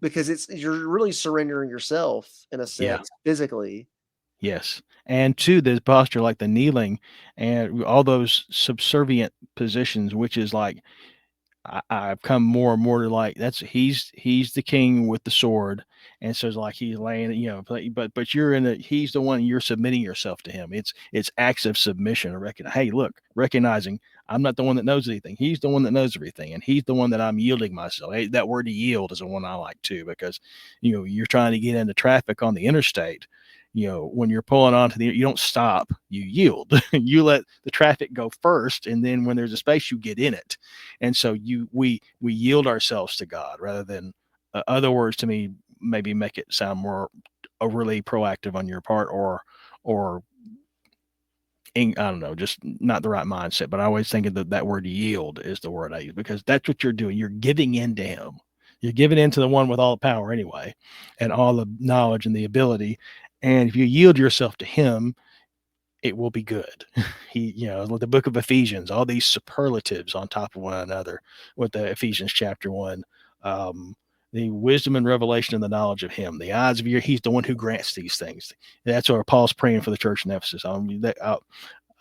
because you're really surrendering yourself in a Yeah. sense physically. Yes. And to the posture like the kneeling and all those subservient positions, which is like I've come more and more to like he's the king with the sword, and so it's like he's laying, but you're he's the one you're submitting yourself to him. It's acts of submission. Hey, look, recognizing I'm not the one that knows anything. He's the one that knows everything, and he's the one that I'm yielding myself. Hey, that word to yield is the one I like too because you're trying to get into traffic on the interstate. When you're pulling onto you don't stop, you yield. You let the traffic go first, and then when there's a space, you get in it. And so we yield ourselves to God rather than other words to me maybe make it sound more overly proactive on your part or I don't know, just not the right mindset. But I always think of that word yield is the word I use because that's what you're doing. You're giving in to him. You're giving in to the one with all the power anyway, and all the knowledge and the ability. And if you yield yourself to him, it will be good. The book of Ephesians, all these superlatives on top of one another with the Ephesians chapter 1. The wisdom and revelation and the knowledge of him, the eyes of he's the one who grants these things. That's what Paul's praying for the church in Ephesus.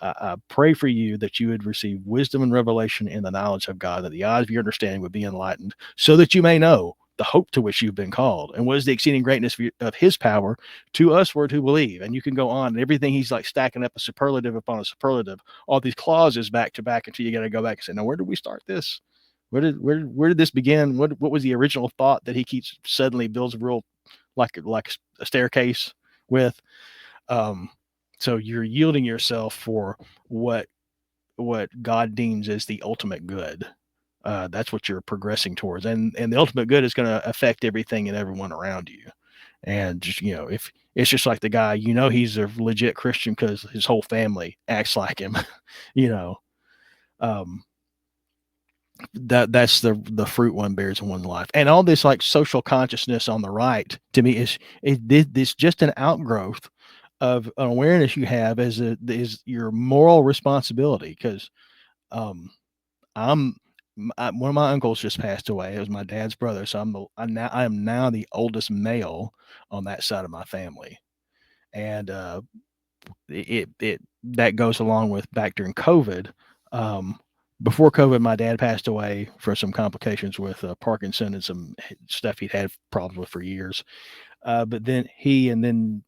I pray for you that you would receive wisdom and revelation in the knowledge of God, that the eyes of your understanding would be enlightened, so that you may know the hope to which you've been called, and what is the exceeding greatness of his power to us who believe. And you can go on, and everything he's like stacking up a superlative upon a superlative, all these clauses back to back until you got to go back and say, now, where did we start this? Where did this begin? What was the original thought that he keeps suddenly builds a real like a staircase with? So you're yielding yourself for what God deems as the ultimate good. That's what you're progressing towards, and the ultimate good is going to affect everything and everyone around you. And just if it's just like the guy, he's a legit Christian because his whole family acts like him, you know. Um, that's the fruit one bears in one's life, and all this like social consciousness on the right to me is this just an outgrowth of an awareness you have is your moral responsibility because um one of my uncles just passed away. It was my dad's brother, so I am now the oldest male on that side of my family, and it that goes along with back during COVID. Um, Before COVID, my dad passed away for some complications with Parkinson and some stuff he'd had problems with for years. But then and then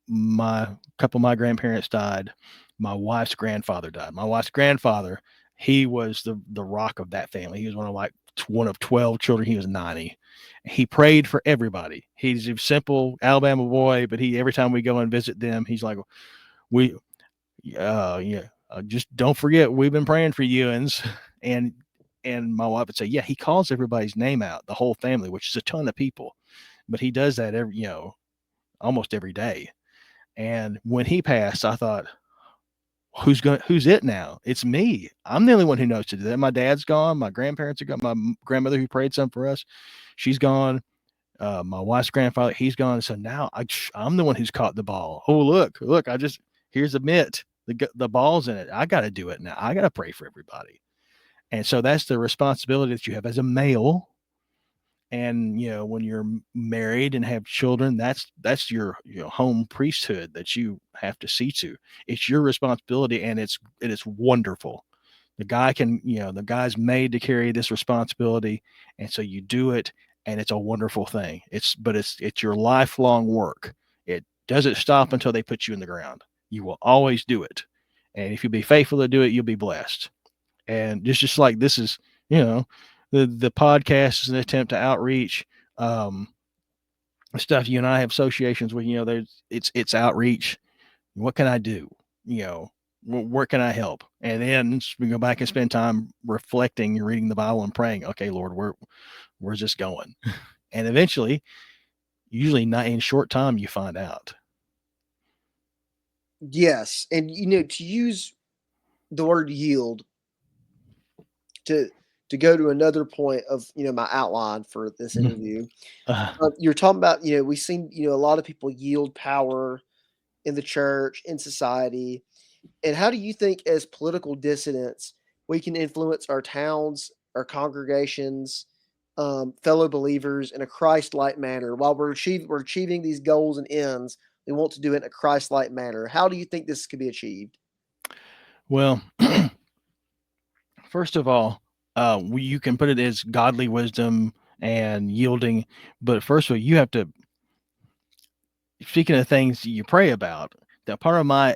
my couple of my grandparents died. My wife's grandfather died. My wife's grandfather, he was the rock of that family. He was one of 12 children. He was 90. He prayed for everybody. He's a simple Alabama boy, but every time we go and visit them, he's like, we, yeah, just don't forget we've been praying for you, and and my wife would say, yeah, he calls everybody's name out, the whole family, which is a ton of people, but he does that almost every day. And when he passed, I thought, who's it now? It's me. I'm the only one who knows to do that. My dad's gone. My grandparents are gone. My grandmother who prayed some for us, she's gone. My wife's grandfather, he's gone. So now I'm the one who's caught the ball. Oh, look, here's a mitt. The ball's in it. I got to do it now. I got to pray for everybody. And so that's the responsibility that you have as a male. And when you're married and have children, that's your home priesthood that you have to see to. It's your responsibility, and it is wonderful. The guy's made to carry this responsibility, and so you do it, and it's a wonderful thing. It's your lifelong work. It doesn't stop until they put you in the ground. You will always do it, and if you be faithful to do it, you'll be blessed. And just like this is, the podcast is an attempt to outreach. Stuff you and I have associations with. It's outreach. What can I do? Where can I help? And then we go back and spend time reflecting, reading the Bible, and praying. Okay, Lord, where's this going? And eventually, usually not in short time, you find out. Yes, and to use the word yield to go to another point of my outline for this interview. You're talking about we've seen a lot of people yield power in the church, in society. And how do you think, as political dissidents, we can influence our towns, our congregations, fellow believers in a Christ-like manner while we're achieving these goals and ends? We want to do it in a Christ-like manner. How do you think this could be achieved? Well, first of all, you can put it as godly wisdom and yielding, but first of all, you have to. Speaking of things you pray about, that part of my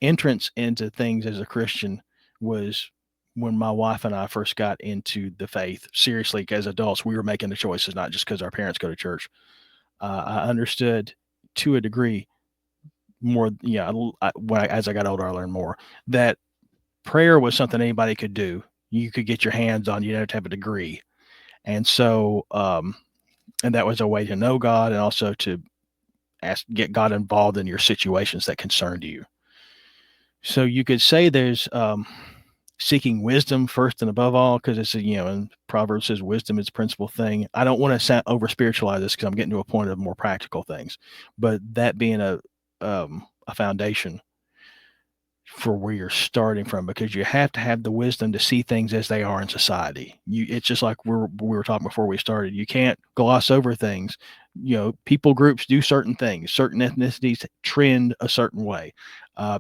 entrance into things as a Christian was when my wife and I first got into the faith seriously. As adults, we were making the choices, not just because our parents go to church. I understood to a degree more. As I got older, I learned more that prayer was something anybody could do. You could get your hands on. You didn't have to have a degree, and so and that was a way to know God and also to get God involved in your situations that concerned you. So you could say there's seeking wisdom first and above all, because it's in Proverbs says wisdom is the principal thing. I don't want to over spiritualize this because I'm getting to a point of more practical things, but that being a foundation for where you're starting from, because you have to have the wisdom to see things as they are in society. It's just like we were talking before we started. You can't gloss over things. People groups do certain things. Certain ethnicities trend a certain way.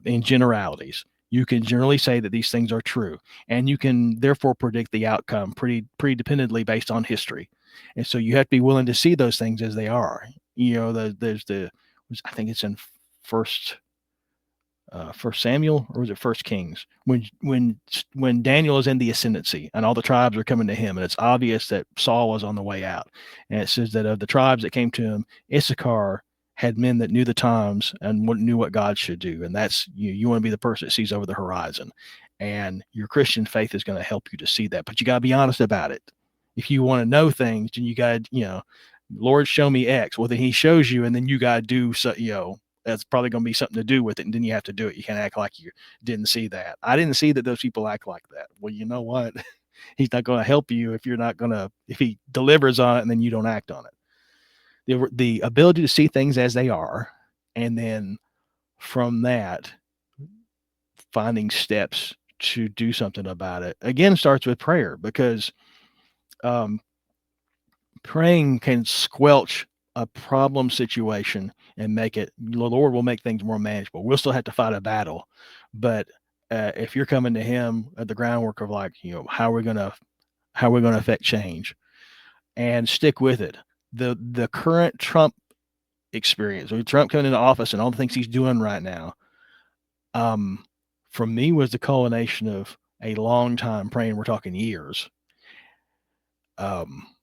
In generalities, you can generally say that these things are true, and you can therefore predict the outcome pretty dependently based on history. And so you have to be willing to see those things as they are. There's I think it's in First Samuel, or was it First Kings, when Daniel is in the ascendancy and all the tribes are coming to him, and it's obvious that Saul was on the way out, and it says that of the tribes that came to him, Issachar had men that knew the times and knew what God should do, and that's you want to be the person that sees over the horizon, and your Christian faith is going to help you to see that, but you got to be honest about it. If you want to know things, then you got Lord, show me X. Well, then He shows you, and then you got to do so. That's probably going to be something to do with it, and then you have to do it. You can't act like you didn't see that. I didn't see that those people act like that. Well, you know what? He's not going to help you if He delivers on it and then you don't act on it. The ability to see things as they are, and then from that, finding steps to do something about it, again, starts with prayer, because praying can squelch a problem situation and make it, the Lord will make things more manageable. We'll still have to fight a battle, but if you're coming to Him at the groundwork of how are we going to affect change, and stick with it. The current Trump experience, with Trump coming into office and all the things he's doing right now, for me was the culmination of a long time praying. We're talking years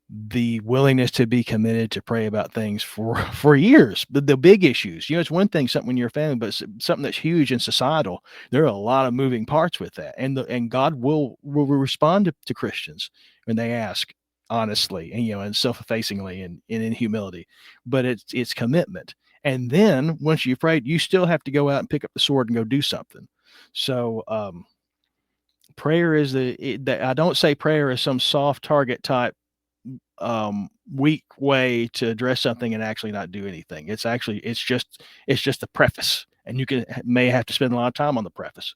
the willingness to be committed to pray about things for years. The big issues, it's one thing something in your family, but something that's huge and societal. There are a lot of moving parts with that, and God will respond to Christians when they ask honestly and self-effacingly and in humility. But it's commitment. And then once you've prayed, you still have to go out and pick up the sword and go do something. So prayer is I don't say prayer is some soft target type weak way to address something and actually not do anything. It's just a preface, and you may have to spend a lot of time on the preface.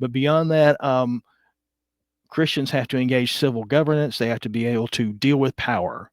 But beyond that, Christians have to engage civil governance. They have to be able to deal with power.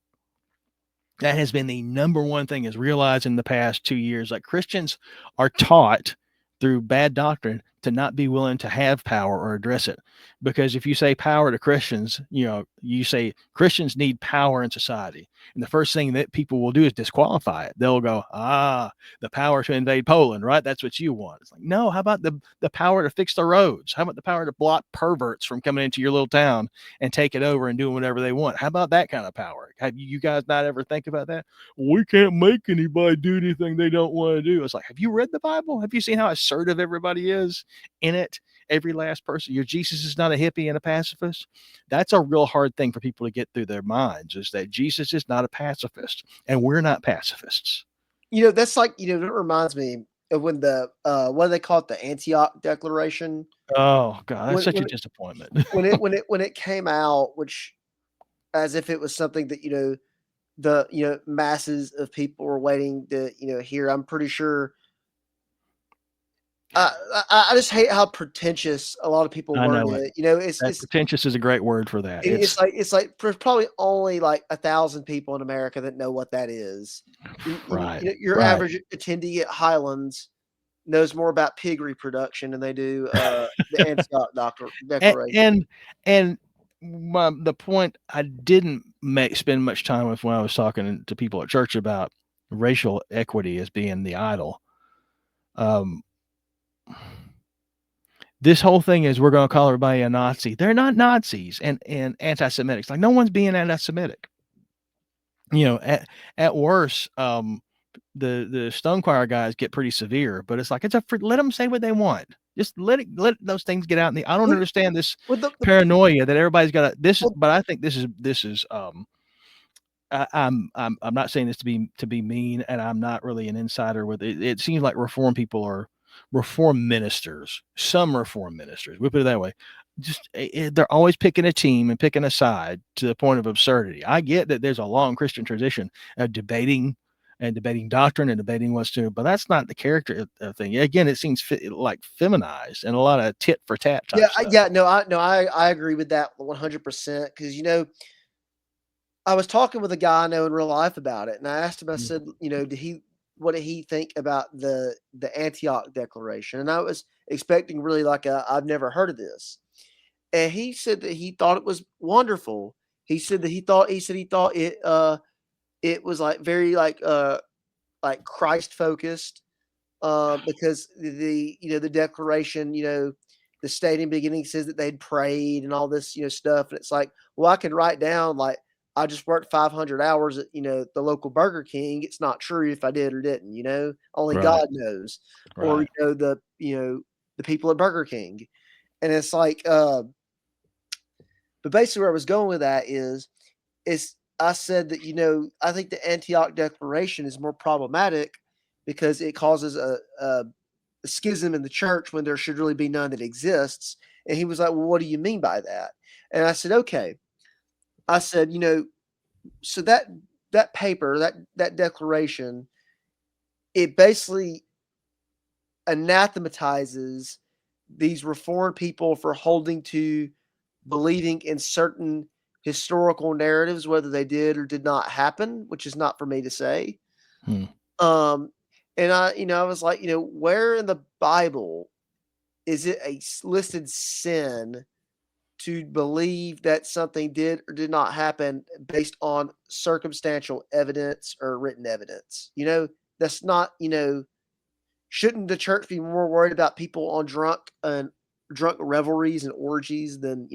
That has been the number one thing is realized in the past 2 years. Like Christians are taught through bad doctrine to not be willing to have power or address it. Because if you say power to Christians, you say Christians need power in society. And the first thing that people will do is disqualify it. They'll go, the power to invade Poland, right? That's what you want. It's like, no, how about the power to fix the roads? How about the power to block perverts from coming into your little town and take it over and doing whatever they want? How about that kind of power? Have you guys not ever think about that? We can't make anybody do anything they don't want to do. It's like, have you read the Bible? Have you seen how assertive everybody is in it? Every last person. Your Jesus is not a hippie and a pacifist. That's a real hard thing for people to get through their minds, is that Jesus is not a pacifist, and we're not pacifists. That's like, it reminds me of when what do they call it? The Antioch Declaration. Oh God, that's When such a when disappointment. when it came out, which as if it was something that, the masses of people were waiting to, hear. I'm pretty sure. I just hate how pretentious a lot of people I word know it. it. That pretentious is a great word for that. It's like there's probably only like 1,000 people in America that know what that is. Right, Your right. average attendee at Highlands knows more about pig reproduction than they do the Antioch And Declaration. and the point I didn't spend much time with when I was talking to people at church about racial equity as being the idol. Um, this whole thing is we're going to call everybody a Nazi. They're not Nazis and anti-Semitics. Like no one's being anti-Semitic. At worst, the Stone Choir guys get pretty severe, but it's like let them say what they want. Just let those things get out. I don't With understand this with the paranoia that everybody's got. well, But I think this is. I'm not saying this to be mean, and I'm not really an insider with it. It seems like reform people are reform ministers. Some reform ministers, we put it that way. Just they're always picking a team and picking a side to the point of absurdity. I get that there's a long Christian tradition of debating doctrine and debating what's true, but that's not the character thing. Again, it seems like feminized and a lot of tit for tat type stuff. I agree with that 100% because I was talking with a guy I know in real life about it, and I asked him. I said, what did he think about the Antioch Declaration? And I was expecting really like I've never heard of this, and he said that he thought it was wonderful. He said that he thought it was like very like Christ focused, because the declaration, the stating beginning says that they'd prayed and all this stuff, and it's like, well, I can write down like I just worked 500 hours at the local Burger King. It's not true if I did or didn't. Only Right, God knows, or right. the people at Burger King, and it's like, but basically where I was going with that is I said that I think the Antioch Declaration is more problematic because it causes a schism in the church when there should really be none that exists. And he was like, "Well, what do you mean by that?" And I said, "Okay." I said, so that paper, that declaration, it basically anathematizes these reformed people for holding to believing in certain historical narratives, whether they did or did not happen, which is not for me to say. Hmm. Um, and I was like, where in the Bible is it a listed sin to believe that something did or did not happen based on circumstantial evidence or written evidence? That's not, shouldn't the church be more worried about people on drunk revelries and orgies than,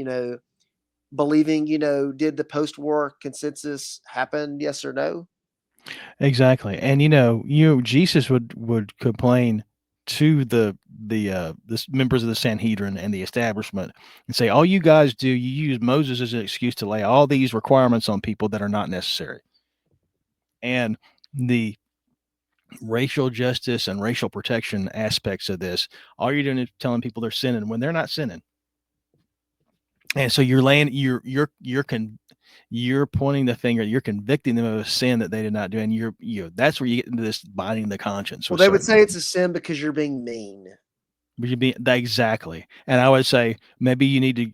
believing, did the post-war consensus happen? Yes or no? Exactly. And Jesus would complain to the members of the Sanhedrin and the establishment and say, all you guys do, you use Moses as an excuse to lay all these requirements on people that are not necessary. And the racial justice and racial protection aspects of this, all you're doing is telling people they're sinning when they're not sinning. And so you're pointing the finger, you're convicting them of a sin that they did not do, and that's where you get into this binding the conscience Well, with they would certain say it's people. a sin because you're being mean. Would you be exactly? And I would say maybe you need to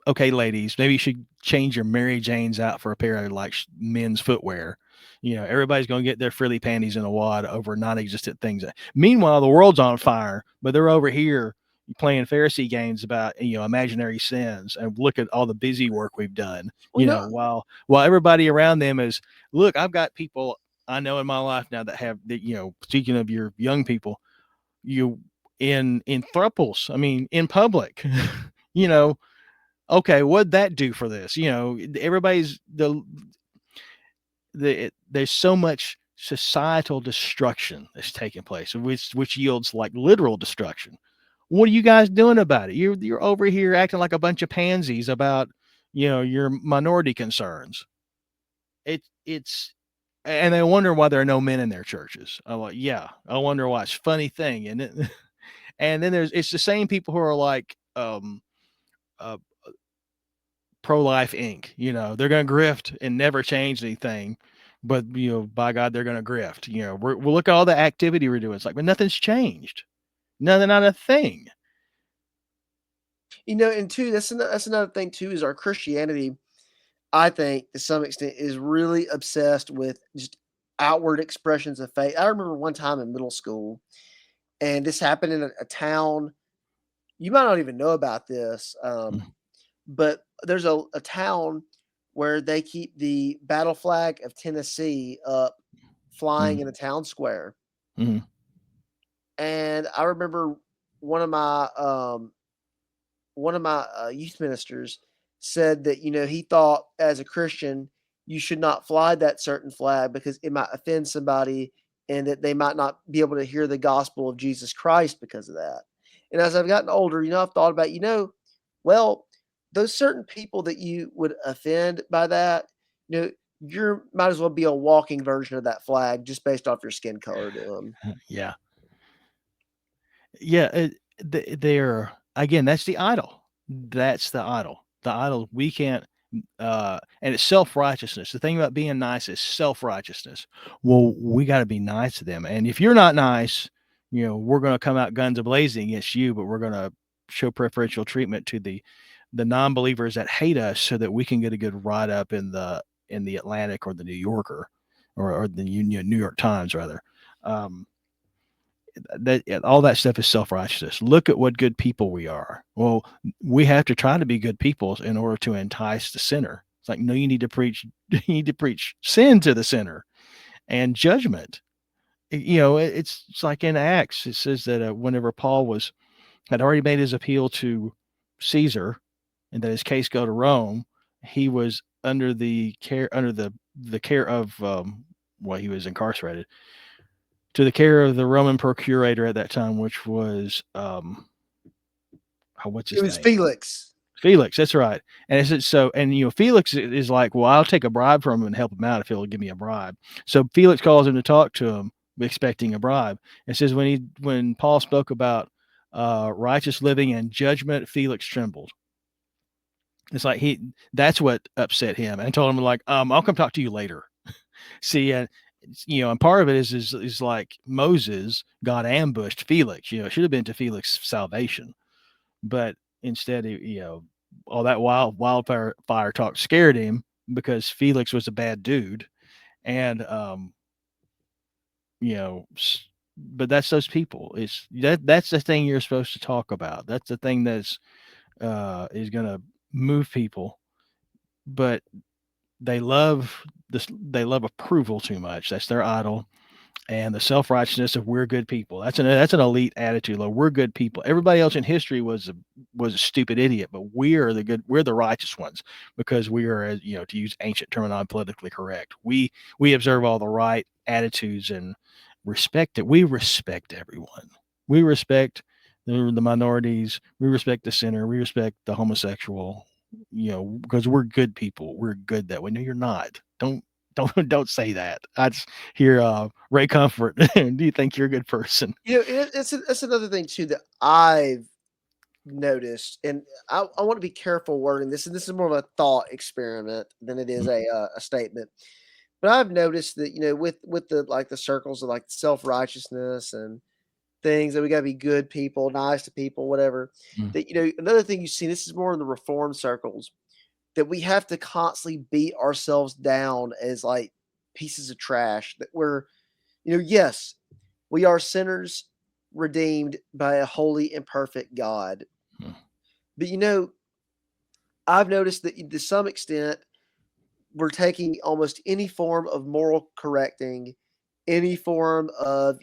okay, ladies, maybe you should change your Mary Janes out for a pair of like men's footwear. Everybody's going to get their frilly panties in a wad over non-existent things. Meanwhile, the world's on fire, but they're over here playing Pharisee games about imaginary sins, and look at all the busy work we've done. Well, While everybody around them is, look, I've got people I know in my life now that have that. Speaking of your young people, you in thruples. I mean, in public. you know, okay, what'd that do for this? Everybody's there's so much societal destruction that's taking place, which yields like literal destruction. What are you guys doing about it? You're over here acting like a bunch of pansies about your minority concerns. It's and they wonder why there are no men in their churches. I'm like, yeah, I wonder why. It's a funny thing, and and then it's the same people who are like uh, pro-life Inc. They're going to grift and never change anything, but by God, they're going to grift. We'll look at all the activity we're doing. It's like, but nothing's changed. Nothing, not a thing. and two, that's another thing too, is our Christianity, I think, to some extent, is really obsessed with just outward expressions of faith. I remember one time in middle school, and this happened in a town. You might not even know about this, but there's a town where they keep the battle flag of Tennessee up, flying in the town square. Mm-hmm. And I remember one of my youth ministers said that he thought, as a Christian, you should not fly that certain flag because it might offend somebody, and that they might not be able to hear the gospel of Jesus Christ because of that. And as I've gotten older, I've thought about, well, those certain people that you would offend by that, you might as well be a walking version of that flag just based off your skin color to them. Yeah. Yeah. They're, again, that's the idol. That's the idol. The idol, we can't, and it's self-righteousness. The thing about being nice is self-righteousness. Well, we got to be nice to them. And if you're not nice, we're going to come out guns a-blazing against you, but we're going to show preferential treatment to the non-believers that hate us so that we can get a good write-up in the Atlantic or the New Yorker or the New York Times rather. That all that stuff is self-righteousness. Look at what good people we are. Well, we have to try to be good people in order to entice the sinner. It's like, no, you need to preach sin to the sinner and judgment. It's like in Acts, it says that whenever Paul had already made his appeal to Caesar and that his case go to Rome, he was under the care of he was incarcerated, to the care of the Roman procurator at that time, which was what's It his was name? Felix. Felix, that's right. And it's so, and Felix is like, well, I'll take a bribe from him and help him out if he'll give me a bribe. So Felix calls him to talk to him, expecting a bribe. It says when Paul spoke about righteous living and judgment, Felix trembled. It's like that's what upset him, and told him like, I'll come talk to you later. See, and part of it is like Moses got ambushed Felix. It should have been to Felix's salvation, but instead, all that wildfire talk scared him because Felix was a bad dude, and but that's those people. That's the thing you're supposed to talk about. That's the thing that's is going to move people, but they love approval too much. That's their idol. and the self-righteousness of we're good people. That's an elite attitude. Like, we're good people. Everybody else in history was a stupid idiot, but we're the righteous ones because we are, to use ancient terminology, politically correct. We observe all the right attitudes and respect it. We respect everyone. We respect the minorities. We respect the sinner. We respect the homosexual. Because we're good people. We're good that way. No, you're not. Don't say that. I just hear Ray Comfort. Do you think you're a good person? It's another thing too that I've noticed, and I want to be careful wording this, and this is more of a thought experiment than it is a statement. But I've noticed that with the like the circles of like self righteousness and things that we got to be good people, nice to people, whatever. Mm. That another thing you see. This is more in the reform circles that we have to constantly beat ourselves down as like pieces of trash. That we're yes, we are sinners redeemed by a holy and perfect God. Mm. But I've noticed that to some extent we're taking almost any form of moral correcting, any form of,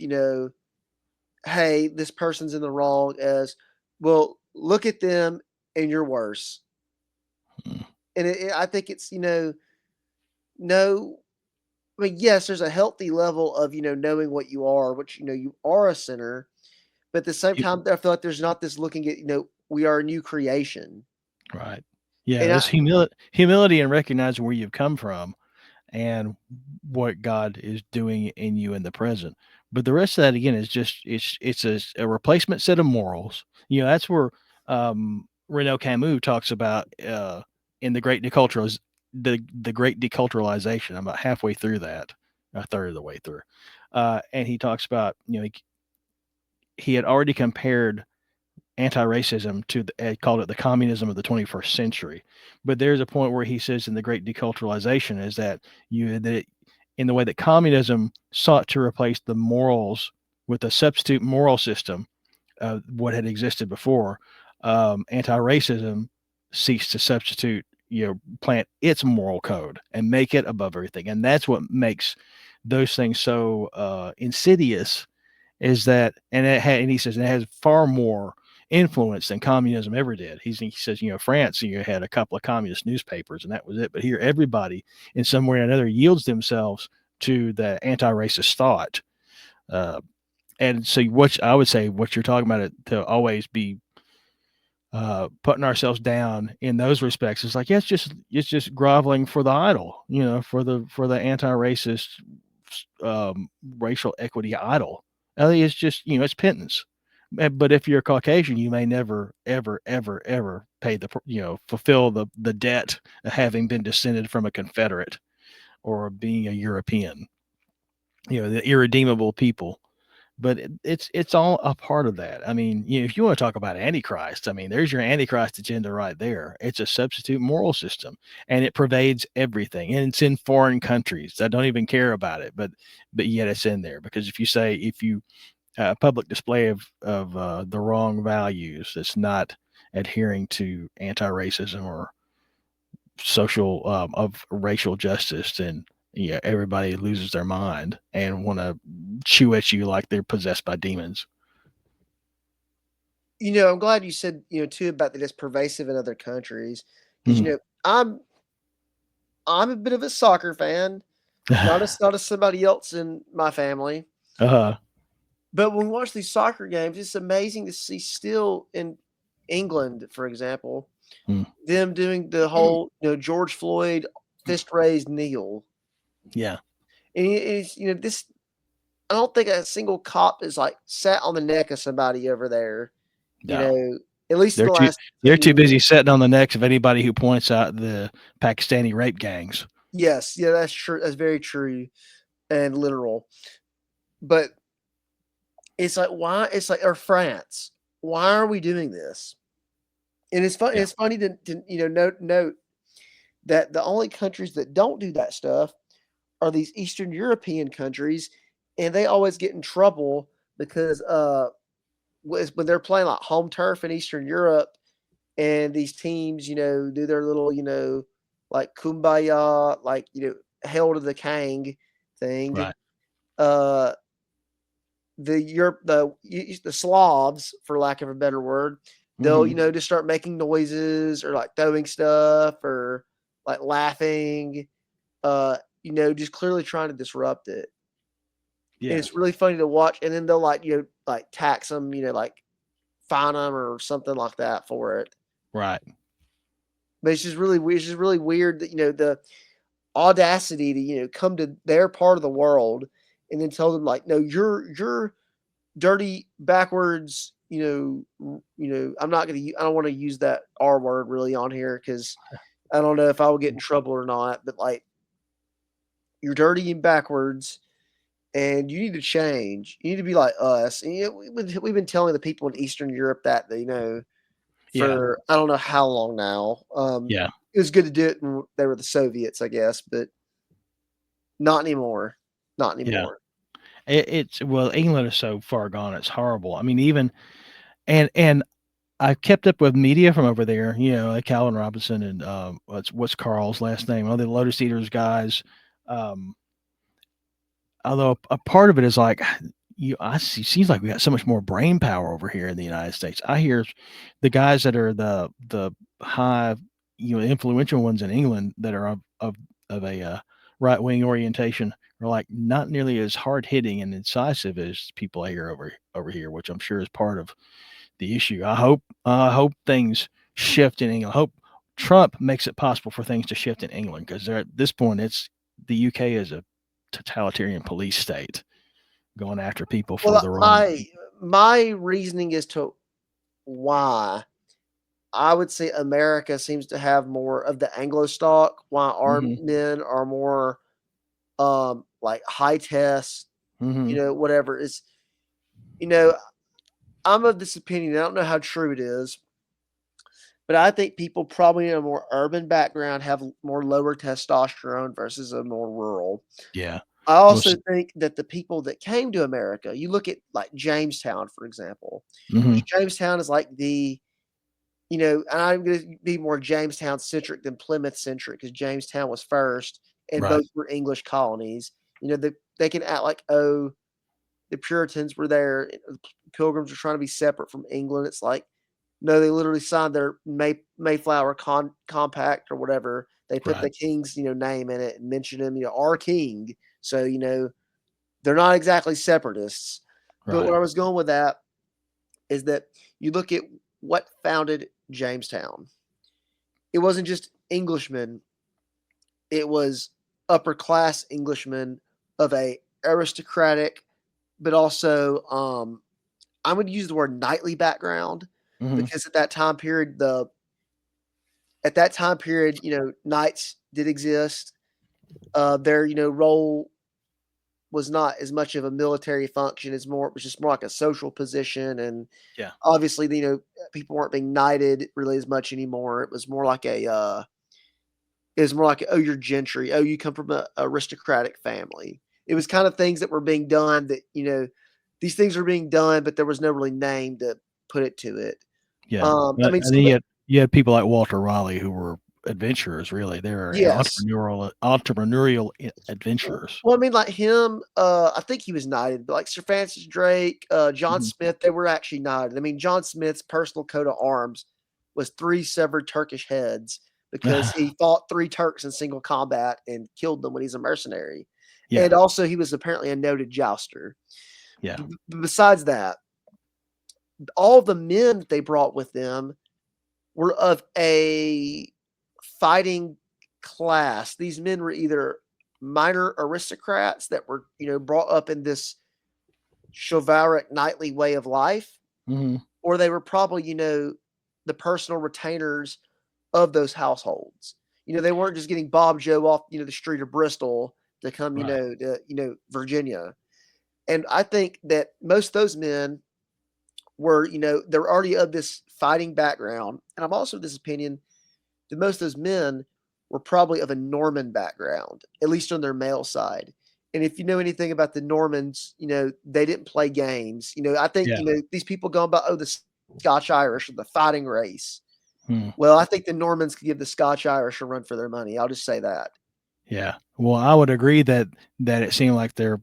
hey, this person's in the wrong as, well, look at them and you're worse. Mm. And I think it's, no, I mean, yes, there's a healthy level of, knowing what you are, which, you are a sinner. But at the same You- time, I feel like there's not this looking at, we are a new creation. right. Yeah, And there's humility and recognizing where you've come from and what God is doing in you in the present. But the rest of that again is just it's a replacement set of morals. That's where Renaud Camus talks about in the great deculturalization. I'm about halfway through that, a third of the way through, and he talks about he had already compared anti-racism to called it the communism of the 21st century. But there's a point where he says in the great deculturalization is that in the way that communism sought to replace the morals with a substitute moral system of what had existed before, anti-racism seeks to substitute, plant its moral code and make it above everything. And that's what makes those things so insidious, is that, and he says it has far more influence than communism ever did. He says, France, had a couple of communist newspapers and that was it. But here, everybody in some way or another yields themselves to the anti-racist thought. And so, what I would say, what you're talking about, to always be putting ourselves down in those respects is like, yeah, it's just groveling for the idol, for the anti-racist racial equity idol. I think it's just, it's pittance. But if you're Caucasian, you may never, ever, ever, ever pay fulfill the debt of having been descended from a Confederate or being a European, the irredeemable people. But it's all a part of that. I mean, if you want to talk about Antichrist, I mean, there's your Antichrist agenda right there. It's a substitute moral system, and it pervades everything, and it's in foreign countries that don't even care about it, but yet it's in there because if you public display of the wrong values that's not adhering to anti-racism or social of racial justice, then everybody loses their mind and want to chew at you like they're possessed by demons. I'm glad you said, too, about that it's pervasive in other countries because, Mm. I'm a bit of a soccer fan, not as somebody else in my family. Uh-huh. But when we watch these soccer games, it's amazing to see still in England, for example, Mm. them doing the whole, George Floyd fist raised kneel. Yeah. And it's, this, I don't think a single cop is like sat on the neck of somebody over there, No. at least in They're the too last they're 10 too years. busy sitting on the necks of anybody who points out the Pakistani rape gangs. Yes, yeah, that's true. That's very true and literal. But it's like, why? It's like, or France, why are we doing this? And it's fun. Yeah. It's funny to note that the only countries that don't do that stuff are these Eastern European countries, and they always get in trouble because when they're playing like home turf in Eastern Europe, and these teams, do their little, like kumbaya, like hail to the Kang thing. Right. Uh, the Slavs, for lack of a better word, they'll just start making noises or like throwing stuff or like laughing, just clearly trying to disrupt it. And Yeah. it's really funny to watch. And then they'll like tax them, like fine them or something like that for it. Right. But it's just really weird. It's just really weird that the audacity to come to their part of the world and then tell them like, no, you're dirty backwards. I'm not gonna. I don't want to use that R word really on here because I don't know if I will get in trouble or not. But like, you're dirty and backwards, and you need to change. You need to be like us. And we've been telling the people in Eastern Europe that Yeah. for I don't know how long now. Yeah. It was good to do it when they were the Soviets, I guess, but not anymore. Not Yeah. anymore. It's well, England is so far gone. It's horrible. I mean, even and I kept up with media from over there. Like Calvin Robinson and what's Carl's last name? All the Lotus Eaters guys. Um, although a part of it is like I see seems like we got so much more brain power over here in the United States. I hear the guys that are the high, influential ones in England that are of a right wing orientation are like not nearly as hard hitting and incisive as people I hear over here, which I'm sure is part of the issue. I hope things shift in England. I hope Trump makes it possible for things to shift in England because at this point it's the UK is a totalitarian police state going after people for Well, the wrong. my reasoning as to why I would say America seems to have more of the Anglo stock, why our Hmm. men are more like high test, Hmm. whatever is, you know, I'm of this opinion. I don't know how true it is, but I think people probably in a more urban background have more lower testosterone versus a more rural. Yeah. I Well, also think that the people that came to America, you look at like Jamestown, for example, hmm. which Jamestown is like and I'm going to be more Jamestown centric than Plymouth centric because Jamestown was first and Right. both were English colonies. They can act like, oh, the Puritans were there, the Pilgrims were trying to be separate from England. It's like, no, they literally signed their Mayflower Compact or whatever. They put Right. the king's name in it and mentioned him, our king. So they're not exactly separatists. But Right. where I was going with that is that you look at what founded Jamestown. It wasn't just Englishmen, it was upper class Englishmen of a aristocratic, but also I'm going to use the word knightly background Hmm. because at that time period, knights did exist. Their role was not as much of a military function as it was just more like a social position. And Yeah. obviously, people weren't being knighted really as much anymore. It was more like, oh, you're gentry. Oh, you come from a aristocratic family. It was kind of things that were being done that, these things were being done, but there was no really name to put it to it. Yeah. I mean, And then you had people like Walter Raleigh who were adventurers. Really, they were yes. entrepreneurial adventurers. Well, I mean, like him, I think he was knighted, but like Sir Francis Drake, John Hmm. Smith, they were actually knighted. I mean, John Smith's personal coat of arms was 3 severed Turkish heads because he fought 3 Turks in single combat and killed them when he's a mercenary. Yeah. And also, he was apparently a noted jouster. Yeah. Besides that, all the men that they brought with them were of a fighting class. These men were either minor aristocrats that were, brought up in this chivalric knightly way of life, Hmm. or they were probably, the personal retainers of those households. They weren't just getting Bob Joe off, the street of Bristol to come, Right. to, Virginia. And I think that most of those men were, they're already of this fighting background. And I'm also of this opinion that most of those men were probably of a Norman background, at least on their male side. And if you know anything about the Normans, they didn't play games. I think, Yeah. these people going about, oh, the Scotch Irish or the fighting race. Hmm. Well, I think the Normans could give the Scotch Irish a run for their money. I'll just say that. Yeah. Well, I would agree that it seemed like their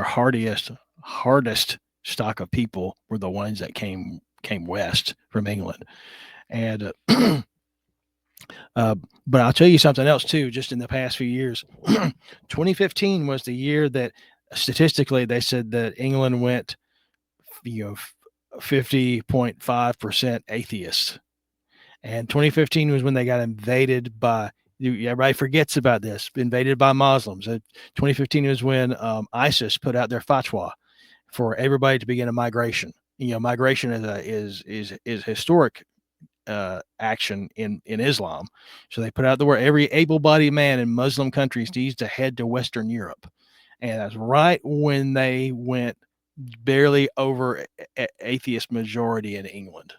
hardiest hardest stock of people were the ones that came west from England. And but I'll tell you something else too. Just in the past few years, 2015 was the year that statistically they said that England went, 50.5% atheists. And 2015 was when they got invaded by, everybody forgets about this, invaded by Muslims. 2015 was when ISIS put out their fatwa for everybody to begin a migration. Migration is historic action in Islam. So they put out the word every able-bodied man in Muslim countries needs to head to Western Europe. And that's right when they went barely over atheist majority in England.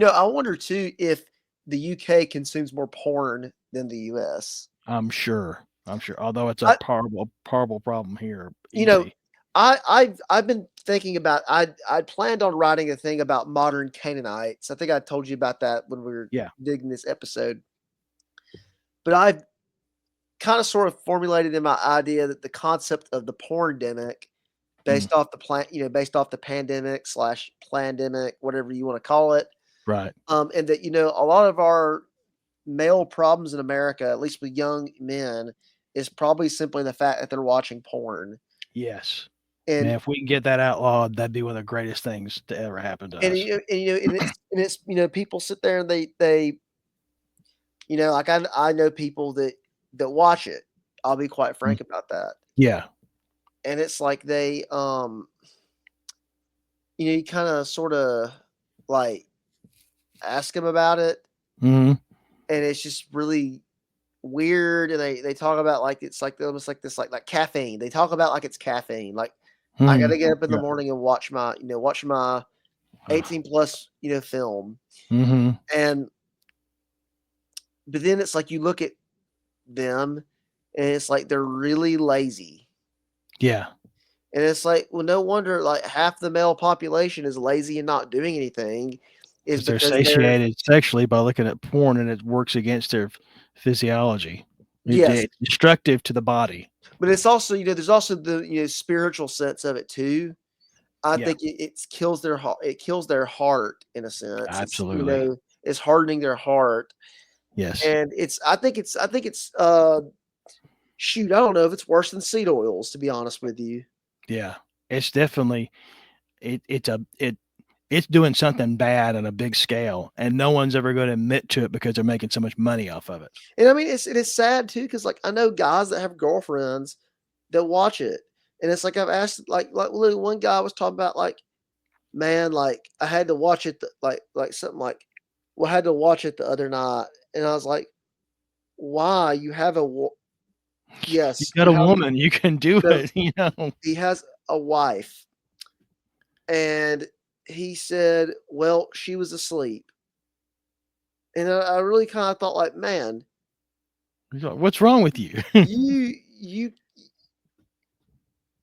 I wonder too if the UK consumes more porn than the US. I'm sure. Although it's a horrible problem here. I've been thinking about. I planned on writing a thing about modern Canaanites. I think I told you about that when we were digging this episode. But I've kind of sort of formulated in my idea that the concept of the porndemic, based off the based off the pandemic/plandemic, whatever you want to call it, right? And that a lot of our male problems in America, at least with young men, is probably simply the fact that they're watching porn. Yes. And man, if we can get that outlawed, that'd be one of the greatest things to ever happen to us. And it's people sit there and they like I know people that watch it. I'll be quite frank about that. Yeah. And it's like they you kind of sort of like ask them about it. Mm-hmm. And it's just really weird. And they talk about like it's like almost like this like caffeine. They talk about like it's caffeine. Like I got to get up in the morning and watch my 18 plus film. Mm-hmm. But then it's like you look at them and it's like they're really lazy. Yeah. And it's like, well, no wonder like half the male population is lazy and not doing anything. Is they're satiated sexually by looking at porn, and it works against their physiology. Yes. It's destructive to the body. But it's also, there's also the spiritual sense of it too. I think it kills their heart. It kills their heart in a sense. Absolutely. It's hardening their heart. Yes. And I think it's shoot, I don't know if it's worse than seed oils, to be honest with you. Yeah. It's definitely it's doing something bad on a big scale, and no one's ever going to admit to it because they're making so much money off of it. And I mean, it is sad too, because like I know guys that have girlfriends that watch it, and it's like I've asked, like one guy was talking about like, man, like I had to watch it, like something like, well, I had to watch it the other night, and I was like, why? You have yes, you got a woman, you can do it. He has a wife, and he said, well, she was asleep. And I really kind of thought like, man, what's wrong with you?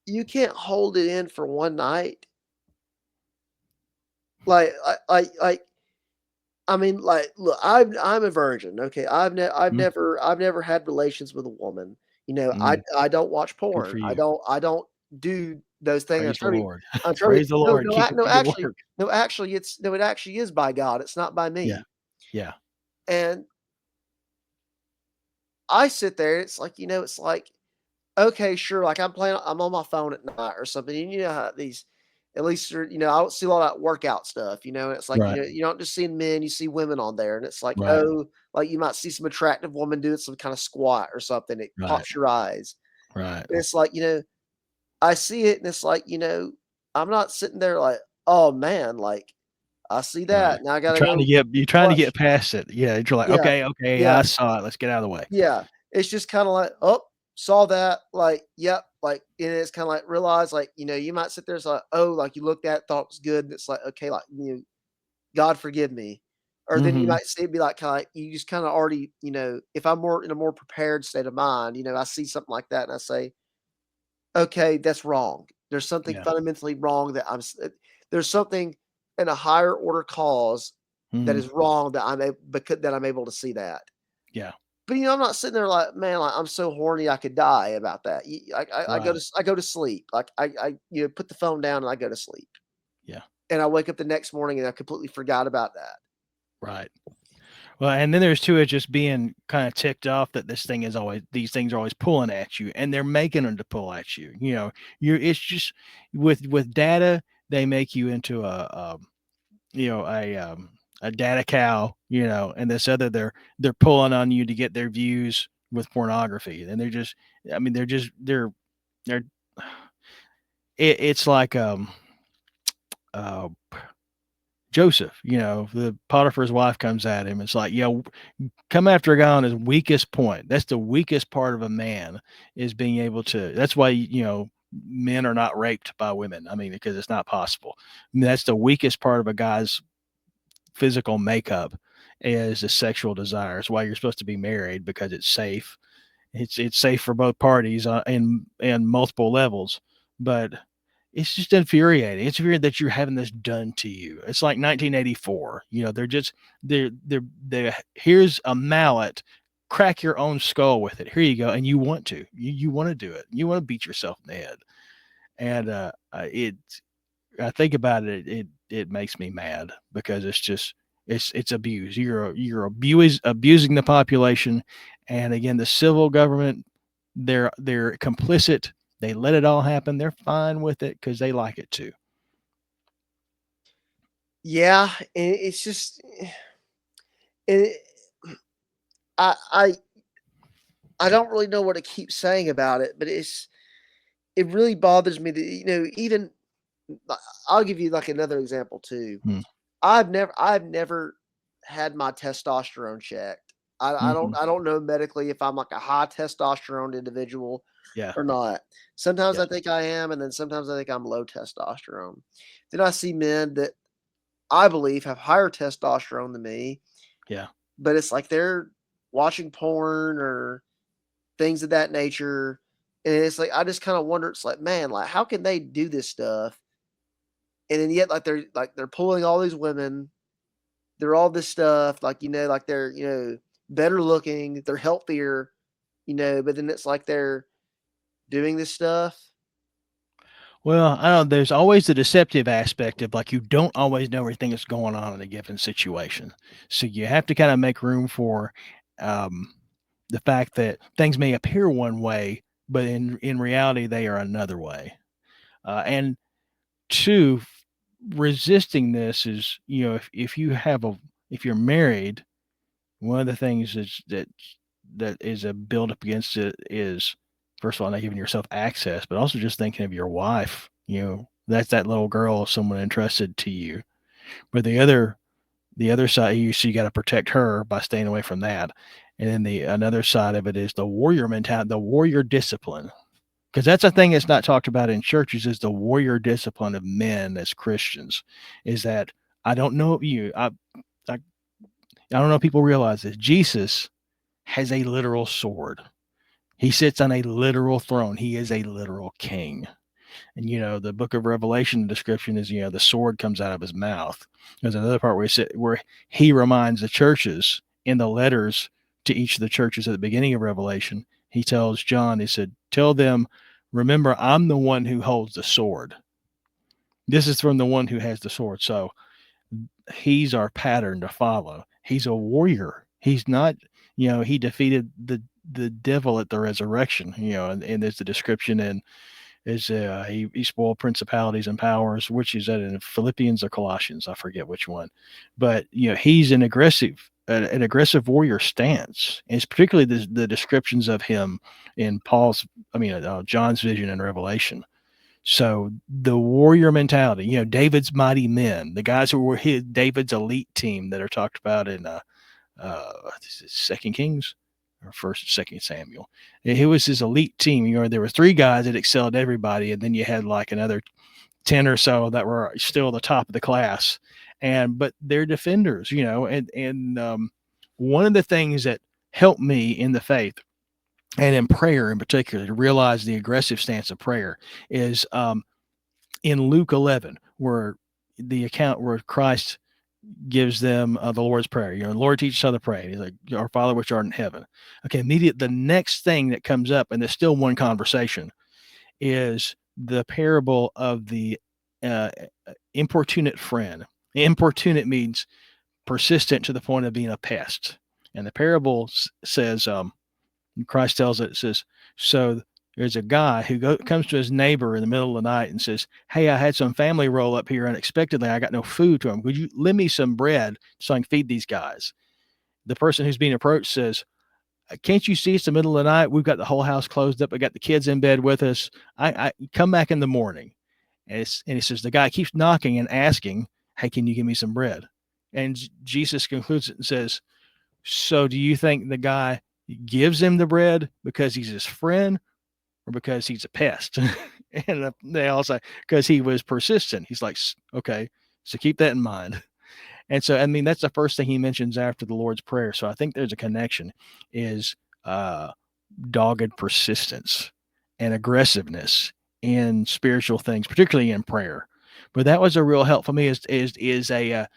you can't hold it in for one night. Like, I mean, like, look, I'm a virgin. Okay. I've never had relations with a woman. I don't watch porn. I don't do those things. Praise the Lord. No, actually, it actually is by God. It's not by me. Yeah. And I sit there. It's like, it's like, okay, sure. Like I'm on my phone at night or something. And how these, at least, I don't see a lot of that workout stuff, and it's like, you don't just see men, you see women on there. And it's like, oh, like you might see some attractive woman doing some kind of squat or something. It pops your eyes. Right. And it's like, I see it, and it's like, I'm not sitting there like, oh man, like I see that. Right. Now I gotta you're trying to get past it. Yeah. You're like, okay, I saw it. Let's get out of the way. Yeah. It's just kind of like, oh, saw that. Like, yep. Like, and it's kind of like realize, like, you might sit there. It's like, oh, like you looked at, thought it was good. And it's like, okay, like, God forgive me. Or then you might see it be like, kind of like, you just kind of already, if I'm in a more prepared state of mind, I see something like that and I say, okay, that's wrong. There's something fundamentally wrong that there's something in a higher order cause that is wrong that I'm able to see that. Yeah. But I'm not sitting there like, man, like I'm so horny I could die about that. Right. I go to sleep. Like I put the phone down and I go to sleep. Yeah. And I wake up the next morning and I completely forgot about that. Right. Well, and then there's two, it just being kind of ticked off that these things are always pulling at you, and they're making them to pull at you. It's just with data, they make you into you know, a data cow, and this other, they're pulling on you to get their views with pornography, and they're just, I mean, they're, it's like, uh, Joseph, the Potiphar's wife comes at him. It's like, come after a guy on his weakest point. That's the weakest part of a man, is being able to. That's why, men are not raped by women. I mean, because it's not possible. I mean, that's the weakest part of a guy's physical makeup, is the sexual desires. Why you're supposed to be married, because it's safe. It's safe for both parties, in multiple levels. But it's just infuriating. It's weird that you're having this done to you. It's like 1984. They're here's a mallet. Crack your own skull with it. Here you go. And you want to. You want to do it. You want to beat yourself in the head. And it. I think about it. It makes me mad, because it's just it's abuse. You're abusing the population, and again, the civil government, they're complicit. They let it all happen. They're fine with it because they like it too. Yeah, and it's just it, I I I don't really know what to keep saying about it, but it really bothers me that even I'll give you like another example too. Hmm. I've never had my testosterone checked. Mm-hmm. I don't know medically if I'm like a high testosterone individual Yeah. or not. Sometimes Yeah. I think I am, and then sometimes I think I'm low testosterone. Then I see men that I believe have higher testosterone than me, Yeah. but it's like they're watching porn or things of that nature. And it's like I just kind of wonder, it's like, man, like how can they do this stuff? And then yet like they're pulling all these women, they're all this stuff, like like they're better looking, they're healthier, but then it's like they're doing this stuff. Well, I don't. There's always the deceptive aspect of, like, you don't always know everything that's going on in a given situation, so you have to kind of make room for um, the fact that things may appear one way, but in reality they are another way. And two, resisting this is, if you have a if you're married, one of the things is that is a build up against it is, first of all, not giving yourself access, but also just thinking of your wife. That's that little girl, someone entrusted to you. But the other side, you got to protect her by staying away from that. And then the another side of it is the warrior mentality, the warrior discipline, because that's a thing that's not talked about in churches, is the warrior discipline of men as Christians. Is that, I don't know if I don't know if people realize this. Jesus has a literal sword. He sits on a literal throne. He is a literal king. And the book of Revelation description is, the sword comes out of his mouth. There's another part where he reminds the churches in the letters to each of the churches at the beginning of Revelation. He tells John, he said, tell them, remember, I'm the one who holds the sword. This is from the one who has the sword. So he's our pattern to follow. He's a warrior. He's not, he defeated the devil at the resurrection, and there's the description in is he spoiled principalities and powers, which is that in Philippians or Colossians, I forget which one, but he's an aggressive warrior stance. And it's particularly the descriptions of him in John's vision in Revelation. So the warrior mentality, David's mighty men, the guys who were David's elite team that are talked about in Second Kings or First, Second Samuel. It was his elite team. There were three guys that excelled everybody, and then you had like another 10 or so that were still the top of the class. But they're defenders, and one of the things that helped me in the faith and in prayer in particular to realize the aggressive stance of prayer is in Luke 11, where the account where Christ gives them the Lord's Prayer. Lord, teach us how to pray. And he's like, our Father which art in heaven. Okay, the next thing that comes up, and there's still one conversation, is the parable of the uh, importunate friend. Importunate means persistent to the point of being a pest. And the parable says, Christ tells it says, so there's a guy who comes to his neighbor in the middle of the night and says, hey, I had some family roll up here unexpectedly. I got no food to them. Would you lend me some bread so I can feed these guys? The person who's being approached says, can't you see it's the middle of the night? We've got the whole house closed up. We got the kids in bed with us. I come back in the morning. And he says, the guy keeps knocking and asking, hey, can you give me some bread? And Jesus concludes it and says, so do you think the guy gives him the bread because he's his friend or because he's a pest? And they all say, because he was persistent. He's like, okay, so keep that in mind. And so, I mean, that's the first thing he mentions after the Lord's Prayer. So I think there's a connection is dogged persistence and aggressiveness in spiritual things, particularly in prayer. But that was a real help for me is a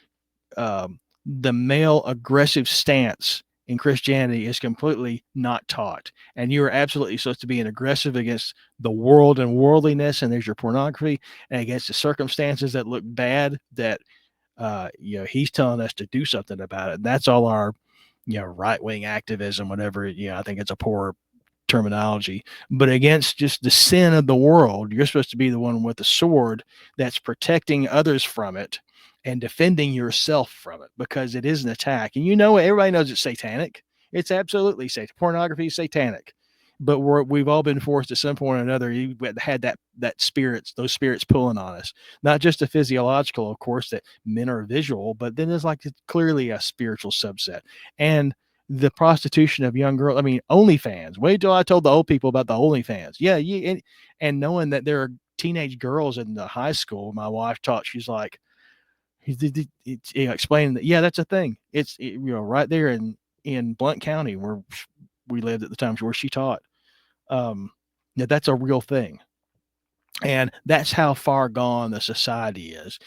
the male aggressive stance in Christianity is completely not taught. And you are absolutely supposed to be an aggressive against the world and worldliness, and there's your pornography, and against the circumstances that look bad that he's telling us to do something about it. And that's all our, right-wing activism, whatever, I think it's a poor terminology, but against just the sin of the world, you're supposed to be the one with the sword that's protecting others from it and defending yourself from it, because it is an attack. And everybody knows it's satanic. It's absolutely satanic. Pornography is satanic. But we've all been forced at some point or another. You had those spirits pulling on us. Not just the physiological, of course, that men are visual, but then there's clearly a spiritual subset. And the prostitution of young girls. I mean, OnlyFans. Wait till I told the old people about the OnlyFans. Yeah, and knowing that there are teenage girls in the high school, my wife taught. She's like, explaining that. Yeah, that's a thing. It's right there in Blount County where we lived at the time, where she taught. That's a real thing. And that's how far gone the society is.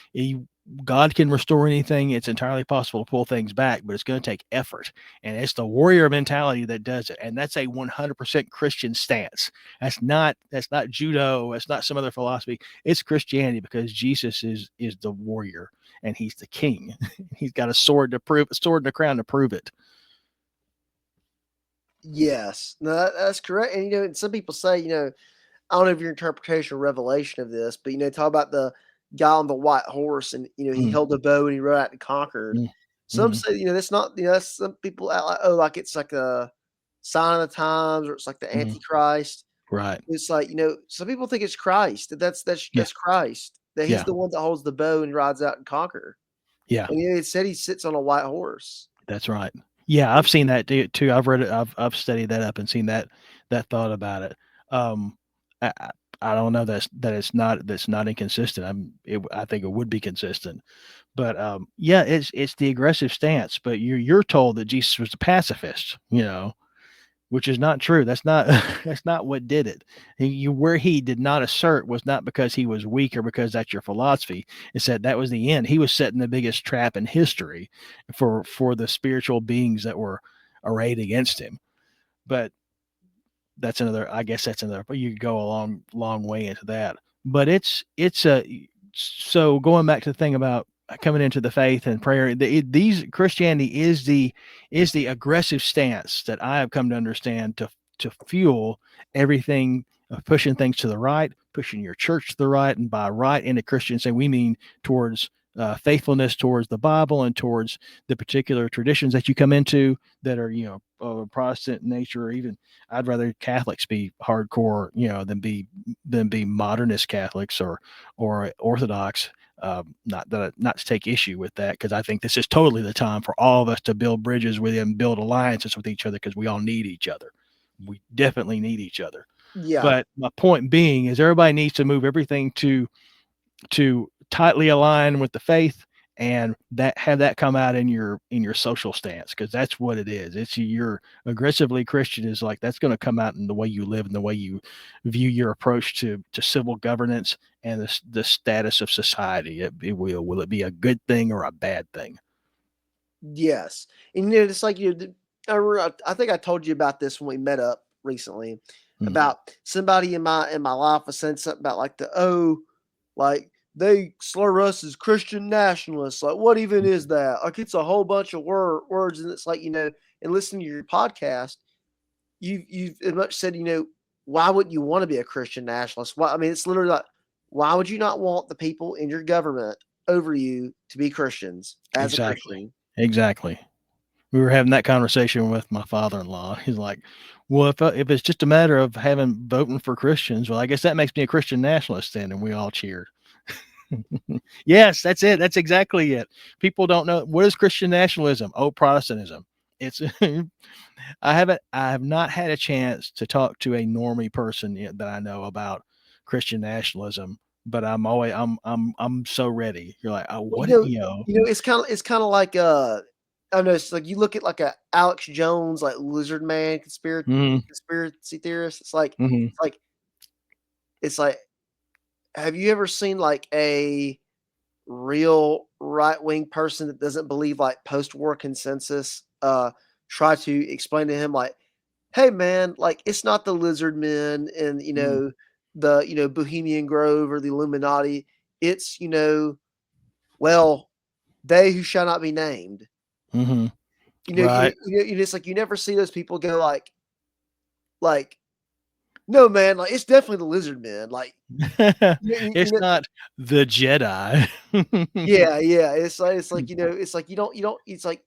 God can restore anything. It's entirely possible to pull things back, but it's going to take effort. And it's the warrior mentality that does it. And that's a 100% Christian stance. That's not judo. That's not some other philosophy. It's Christianity, because Jesus is the warrior and he's the king. He's got a sword and a crown to prove it. Yes, no, that's correct. And some people say, I don't know if your interpretation or revelation of this, but talk about the guy on the white horse, and he held a bow and he rode out and conquered. Some say, that's not, that's some people like it's like a sign of the times, or it's like the Antichrist. Right. It's like, some people think it's Christ. That's Christ. That he's the one that holds the bow and rides out and conquer. Yeah. And it said he sits on a white horse. That's right. Yeah, I've seen that too. I've read it. I've studied that up and seen that thought about it. I don't know that's not inconsistent. I think it would be consistent, but it's the aggressive stance. But you're told that Jesus was a pacifist, which is not true. That's not that's not what did it. Where he did not assert was not because he was weak or because that's your philosophy. It said that was the end. He was setting the biggest trap in history for the spiritual beings that were arrayed against him. But I guess that's another, you could go a long way into that. But so going back to the thing about coming into the faith and prayer, Christianity is the aggressive stance that I have come to understand to fuel everything of pushing things to the right, pushing your church to the right. And by right into Christian, we mean towards faithfulness towards the Bible and towards the particular traditions that you come into that are, Protestant nature, or even I'd rather Catholics be hardcore, than be modernist Catholics or Orthodox. Not to take issue with that, because I think this is totally the time for all of us to build bridges with them, build alliances with each other, because we all need each other. We definitely need each other. Yeah. But my point being is everybody needs to move everything to tightly align with the faith, and have that come out in your social stance, because that's what it is. It's you're aggressively Christian is like that's going to come out in the way you live and the way you view your approach to civil governance and the status of society. Will it be a good thing or a bad thing? Yes, and it's like I think I told you about this when we met up recently Mm. about somebody in my life was saying something about like like they slur us as Christian nationalists. Like, what even is that? Like, it's a whole bunch of words, and it's like and listening to your podcast, you've as much said why wouldn't you want to be a Christian nationalist? Why? I mean, it's literally like, why would you not want the people in your government over you to be Christians as a Exactly. Christian? Exactly. We were having that conversation with my father-in-law. He's like, "Well, if it's just a matter of voting for Christians, well, I guess that makes me a Christian nationalist then." And we all cheered. Yes, that's it. That's exactly it. People don't know what is Christian nationalism. Oh, Protestantism. It's I have not had a chance to talk to a normie person yet that I know about Christian nationalism, but I'm so ready. You're like, oh, Well, what it's kind of like I don't know. It's like you look at like a Alex Jones, like Lizard Man Mhm, conspiracy theorist. It's like mhm, it's like it's like. Have you ever seen like a real right wing person that doesn't believe like post war consensus? Try to explain to him like, hey man, like it's not the lizard men and mhm, the Bohemian Grove or the Illuminati. It's well, they who shall not be named. mhm. Right. It's like you never see those people go like no man, like it's definitely the lizard men. Like It's not the Jedi. yeah, yeah. It's like it's like you don't. It's like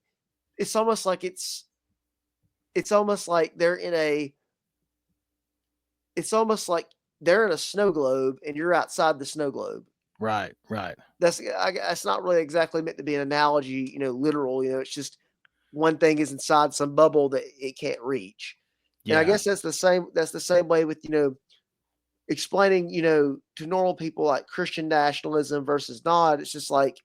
it's almost like it's almost like they're in a it's almost like they're in a snow globe and you're outside the snow globe. Right, right. That's not really exactly meant to be an analogy, literal. It's just one thing is inside some bubble that it can't reach. And I Yeah. guess that's the same way with explaining to normal people like Christian nationalism versus not. It's just like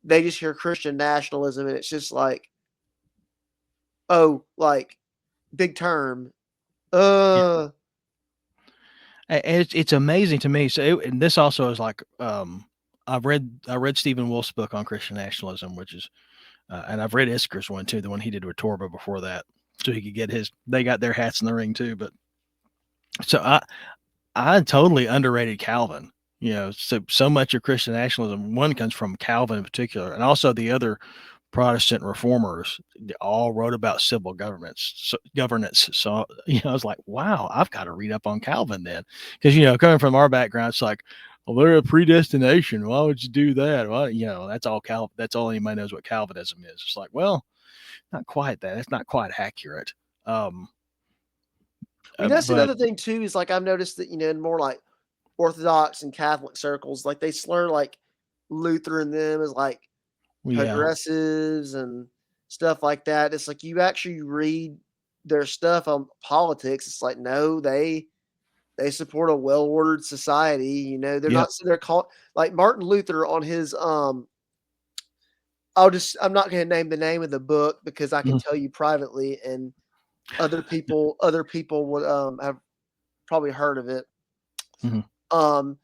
they just hear Christian nationalism and it's just like, oh, like big term. Yeah. Uh And it's amazing to me. So, and this also is like, I read Stephen Wolf's book on Christian nationalism, which is, and I've read Isker's one too, the one he did with Torba before that, so he could get his. They got their hats in the ring too, but so I totally underrated Calvin. So much of Christian nationalism one comes from Calvin in particular, and also the other Protestant reformers all wrote about civil governance. So I was like, wow, I've got to read up on Calvin then, because coming from our background, it's like, well, they're a predestination. Why would you do that? Well, that's all That's all anybody knows what Calvinism is. It's like, well, not quite that. It's not quite accurate. Um, That's but another thing too, is like I've noticed that, in more like Orthodox and Catholic circles, like they slur like Luther and them as like yeah, progressives and stuff like that. It's like you actually read their stuff on politics. It's like, no, they support a well ordered society. They're yep. not sitting there call like Martin Luther on his I'm not gonna name the name of the book because I can Mhm, tell you privately and other people would have probably heard of it. mhm. Um,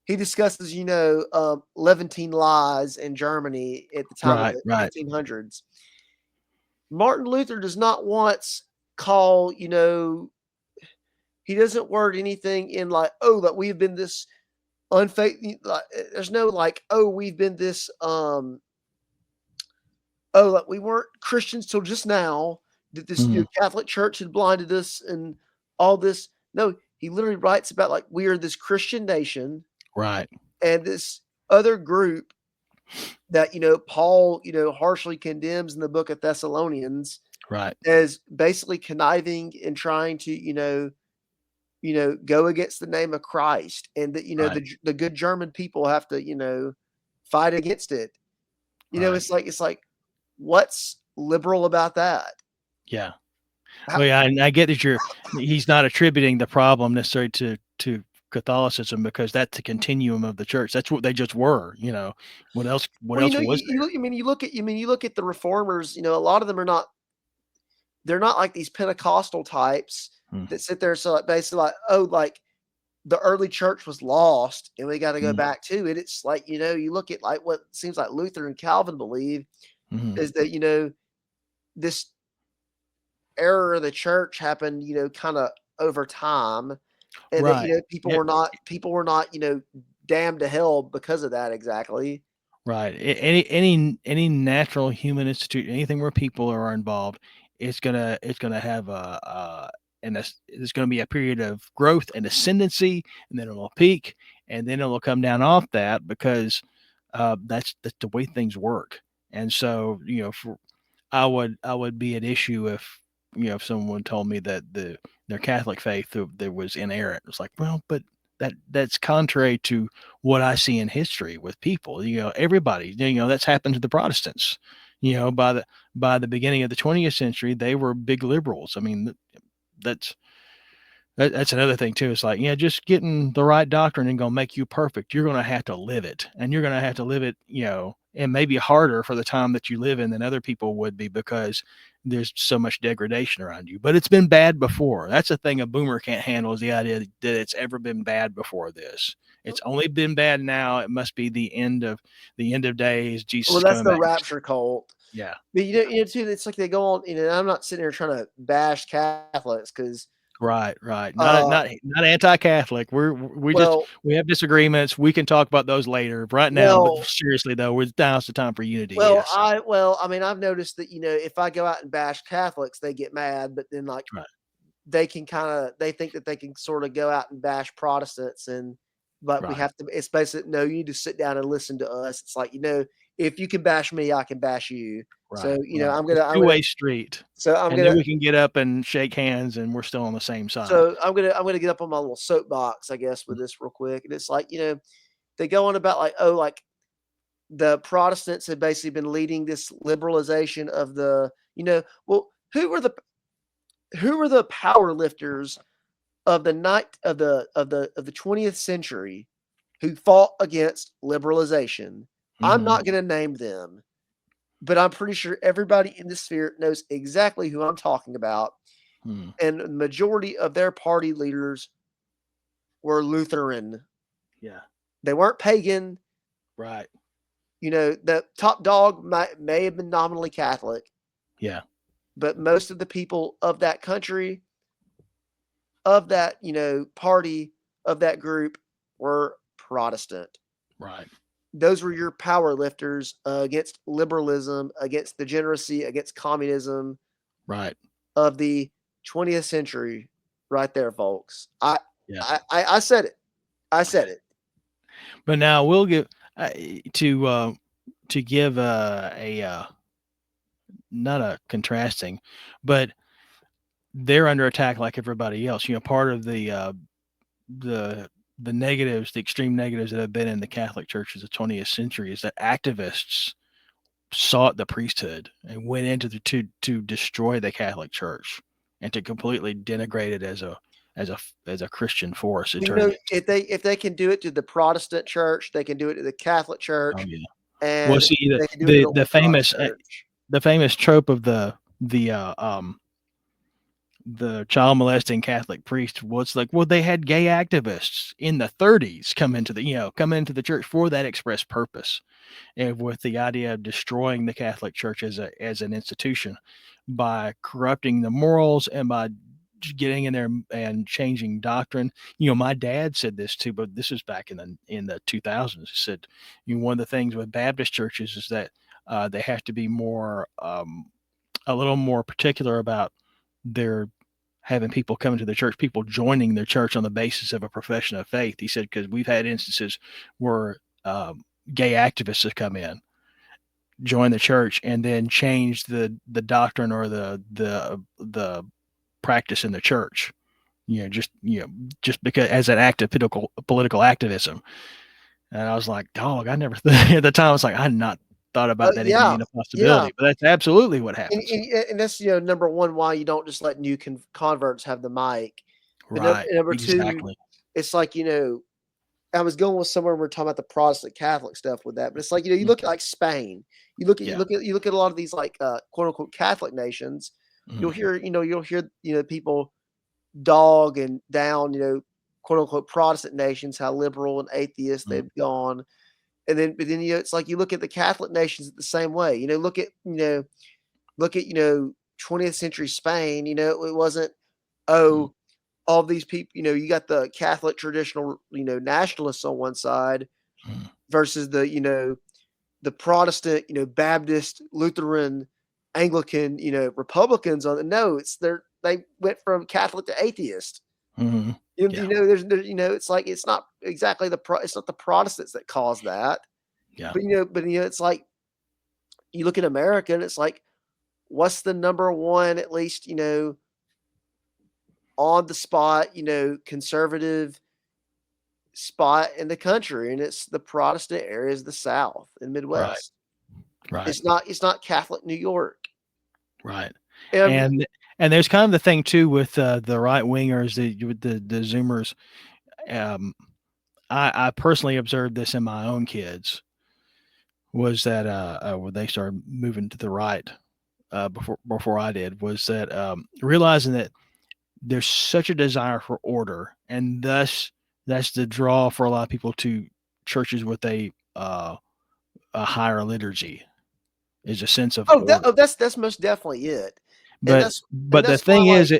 he discusses, Levantine lies in Germany at the time of Right, the right. 1500s. Martin Luther does not once call, he doesn't word anything in like, oh, that we've been this unfaithful. Like, there's no like, oh, we've been this, oh, like we weren't Christians till just now. That this Mhm, Catholic Church had blinded us and all this. No, he literally writes about like we are this Christian nation right, and this other group that Paul harshly condemns in the book of Thessalonians right, as basically conniving and trying to go against the name of Christ, and that right, the good German people have to fight against it. right. It's like what's liberal about that? Yeah. How, Well, yeah, and I get that he's not attributing the problem necessarily to Catholicism, because that's the continuum of the church. That's what they just were. What well, else was you look. I mean, you look at the reformers. A lot of them are not. They're not like these Pentecostal types there? that sit there. So like basically like, oh, like the early church was lost and we got to go Mm, back to it. It's like, you look at like what seems like Luther and Calvin believe. Mhm. is that this error of the church happened kind of over time, and that Right. people Yeah, were not damned to hell because of that exactly. right. Any natural human institute, anything where people are involved, it's gonna have there's gonna be a period of growth and ascendancy, and then it'll peak, and then it'll come down off that because that's the way things work. And so, for I would be at issue if someone told me that their Catholic faith that was inerrant. It's like, well, but that's contrary to what I see in history with people. Everybody. That's happened to the Protestants. By the beginning of the 20th century, they were big liberals. I mean, that's that's another thing too. It's like, yeah, just getting the right doctrine ain't gonna make you perfect. You're gonna have to live it, and you're gonna have to live it, and maybe harder for the time that you live in than other people would be because there's so much degradation around you. But it's been bad before. That's the thing a boomer can't handle is the idea that it's ever been bad before this. It's only been bad now. It must be the end of days. Jesus Well, is that's coming the back. rapture cult. Yeah. But too, it's like they go on. I'm not sitting here trying to bash Catholics because, Right, right. Not uh, not not anti-Catholic. well, We have disagreements. We can talk about those later. Right now, but well, seriously though, now's the time for unity. well, Yes. I mean, I've noticed that if I go out and bash Catholics, they get mad, but then like Right. they think that they can sort of go out and bash Protestants but we Right. have to it's basically no, you need to sit down and listen to us. It's like, if you can bash me, I can bash you. So, Right. Right. It's I'm gonna two-way street, so I'm and then gonna we can get up and shake hands, and we're still on the same side. so I'm gonna get up on my little soapbox, I guess, with this real quick. And it's like, they go on about like, oh, like the Protestants have basically been leading this liberalization of well, who were the power lifters of the night of the 20th century who fought against liberalization? I'm Mhm. not going to name them, but I'm pretty sure everybody in the sphere knows exactly who I'm talking about. Mm. And the majority of their party leaders were Lutheran. Yeah. They weren't pagan. Right. The top dog may have been nominally Catholic, Yeah. but most of the people of that country, of that, party, of that group were Protestant. Right. Those were your power lifters against liberalism, against degeneracy, against communism Right. of the 20th century, right there, folks. Yeah. I said it. I said it. But now we'll give uh, to give not a contrasting, but they're under attack like everybody else. Part of the the negatives, the extreme negatives that have been in the Catholic Church of the 20th century is that activists sought the priesthood and went into to destroy the Catholic Church and to completely denigrate it as a Christian force. To turn it. If they can do it to the Protestant church, they can do it to the Catholic Oh church, yeah. Well, and see they can do it to the the Orthodox famous church. the famous trope of the child molesting Catholic priest was like, well, they had gay activists in the 30s come into the church for that express purpose, and with the idea of destroying the Catholic Church as an institution by corrupting the morals and by getting in there and changing doctrine. My dad said this too, but this is back in the 2000s. He said, one of the things with Baptist churches is that they have to be a little more particular about their having people coming to the church, people joining their church on the basis of a profession of faith. He said, because we've had instances where gay activists have come in, join the church, and then change the doctrine or the practice in the church. Just because as an act of political activism. And I was like, dog, I never at the time I was like, I had not thought about that even Yeah, being a yeah, possibility, but that's absolutely what happens. and that's number one, why you don't just let new converts have the mic. But Right. number two, Exactly. it's like I was going with somewhere we're talking about the Protestant Catholic stuff with that, but it's like you Mm. look at like Spain, Yeah. you look at a lot of these like quote unquote Catholic nations. Mhm. You'll hear people dog and down quote unquote Protestant nations, how liberal and atheist Mhm. they've gone. but then it's like you look at the Catholic nations the same way. Look at 20th century Spain. It wasn't Mm. all these people. You got the Catholic traditional nationalists on one side Mm. versus the Protestant, Baptist, Lutheran, Anglican, Republicans on the no. They went from Catholic to atheist. Mm-hmm. Yeah. There's it's like it's not exactly it's not the Protestants that caused that, Yeah. but it's like you look at America and it's like, what's the number one, at least on the spot, conservative spot in the country, and it's the Protestant areas, the South and Right. Midwest. Right. It's not Catholic New York. Right. And And there's kind of the thing too with the right wingers, the Zoomers. Um, I personally observed this in my own kids. Was that when they started moving to the right before I did, was that realizing that there's such a desire for order, and thus that's the draw for a lot of people to churches with a higher liturgy, is a sense of order. that's most definitely it. And But that's and but the that's why thing is,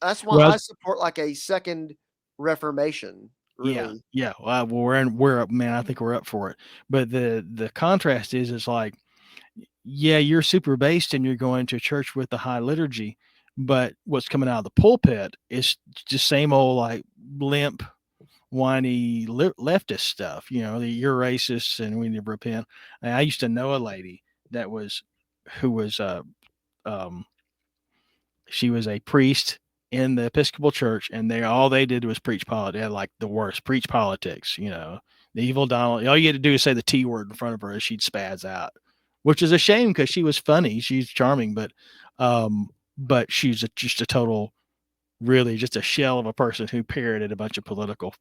that's why well, I support like a second Reformation, yeah, really. yeah. Well, we're up, man. I think we're up for it. But the contrast is like, yeah, you're super based and you're going to church with the high liturgy, but what's coming out of the pulpit is just same old like limp, whiny leftist stuff. You're racist and we need to repent. I used to know a lady that was who was um she was a priest in the Episcopal Church, and all they did was preach politics. They had like the worst preach politics. The evil Donald. All you had to do is say the T word in front of her, and she'd spaz out, which is a shame because she was funny, she's charming, but she's just a total, really just a shell of a person who parroted a bunch of political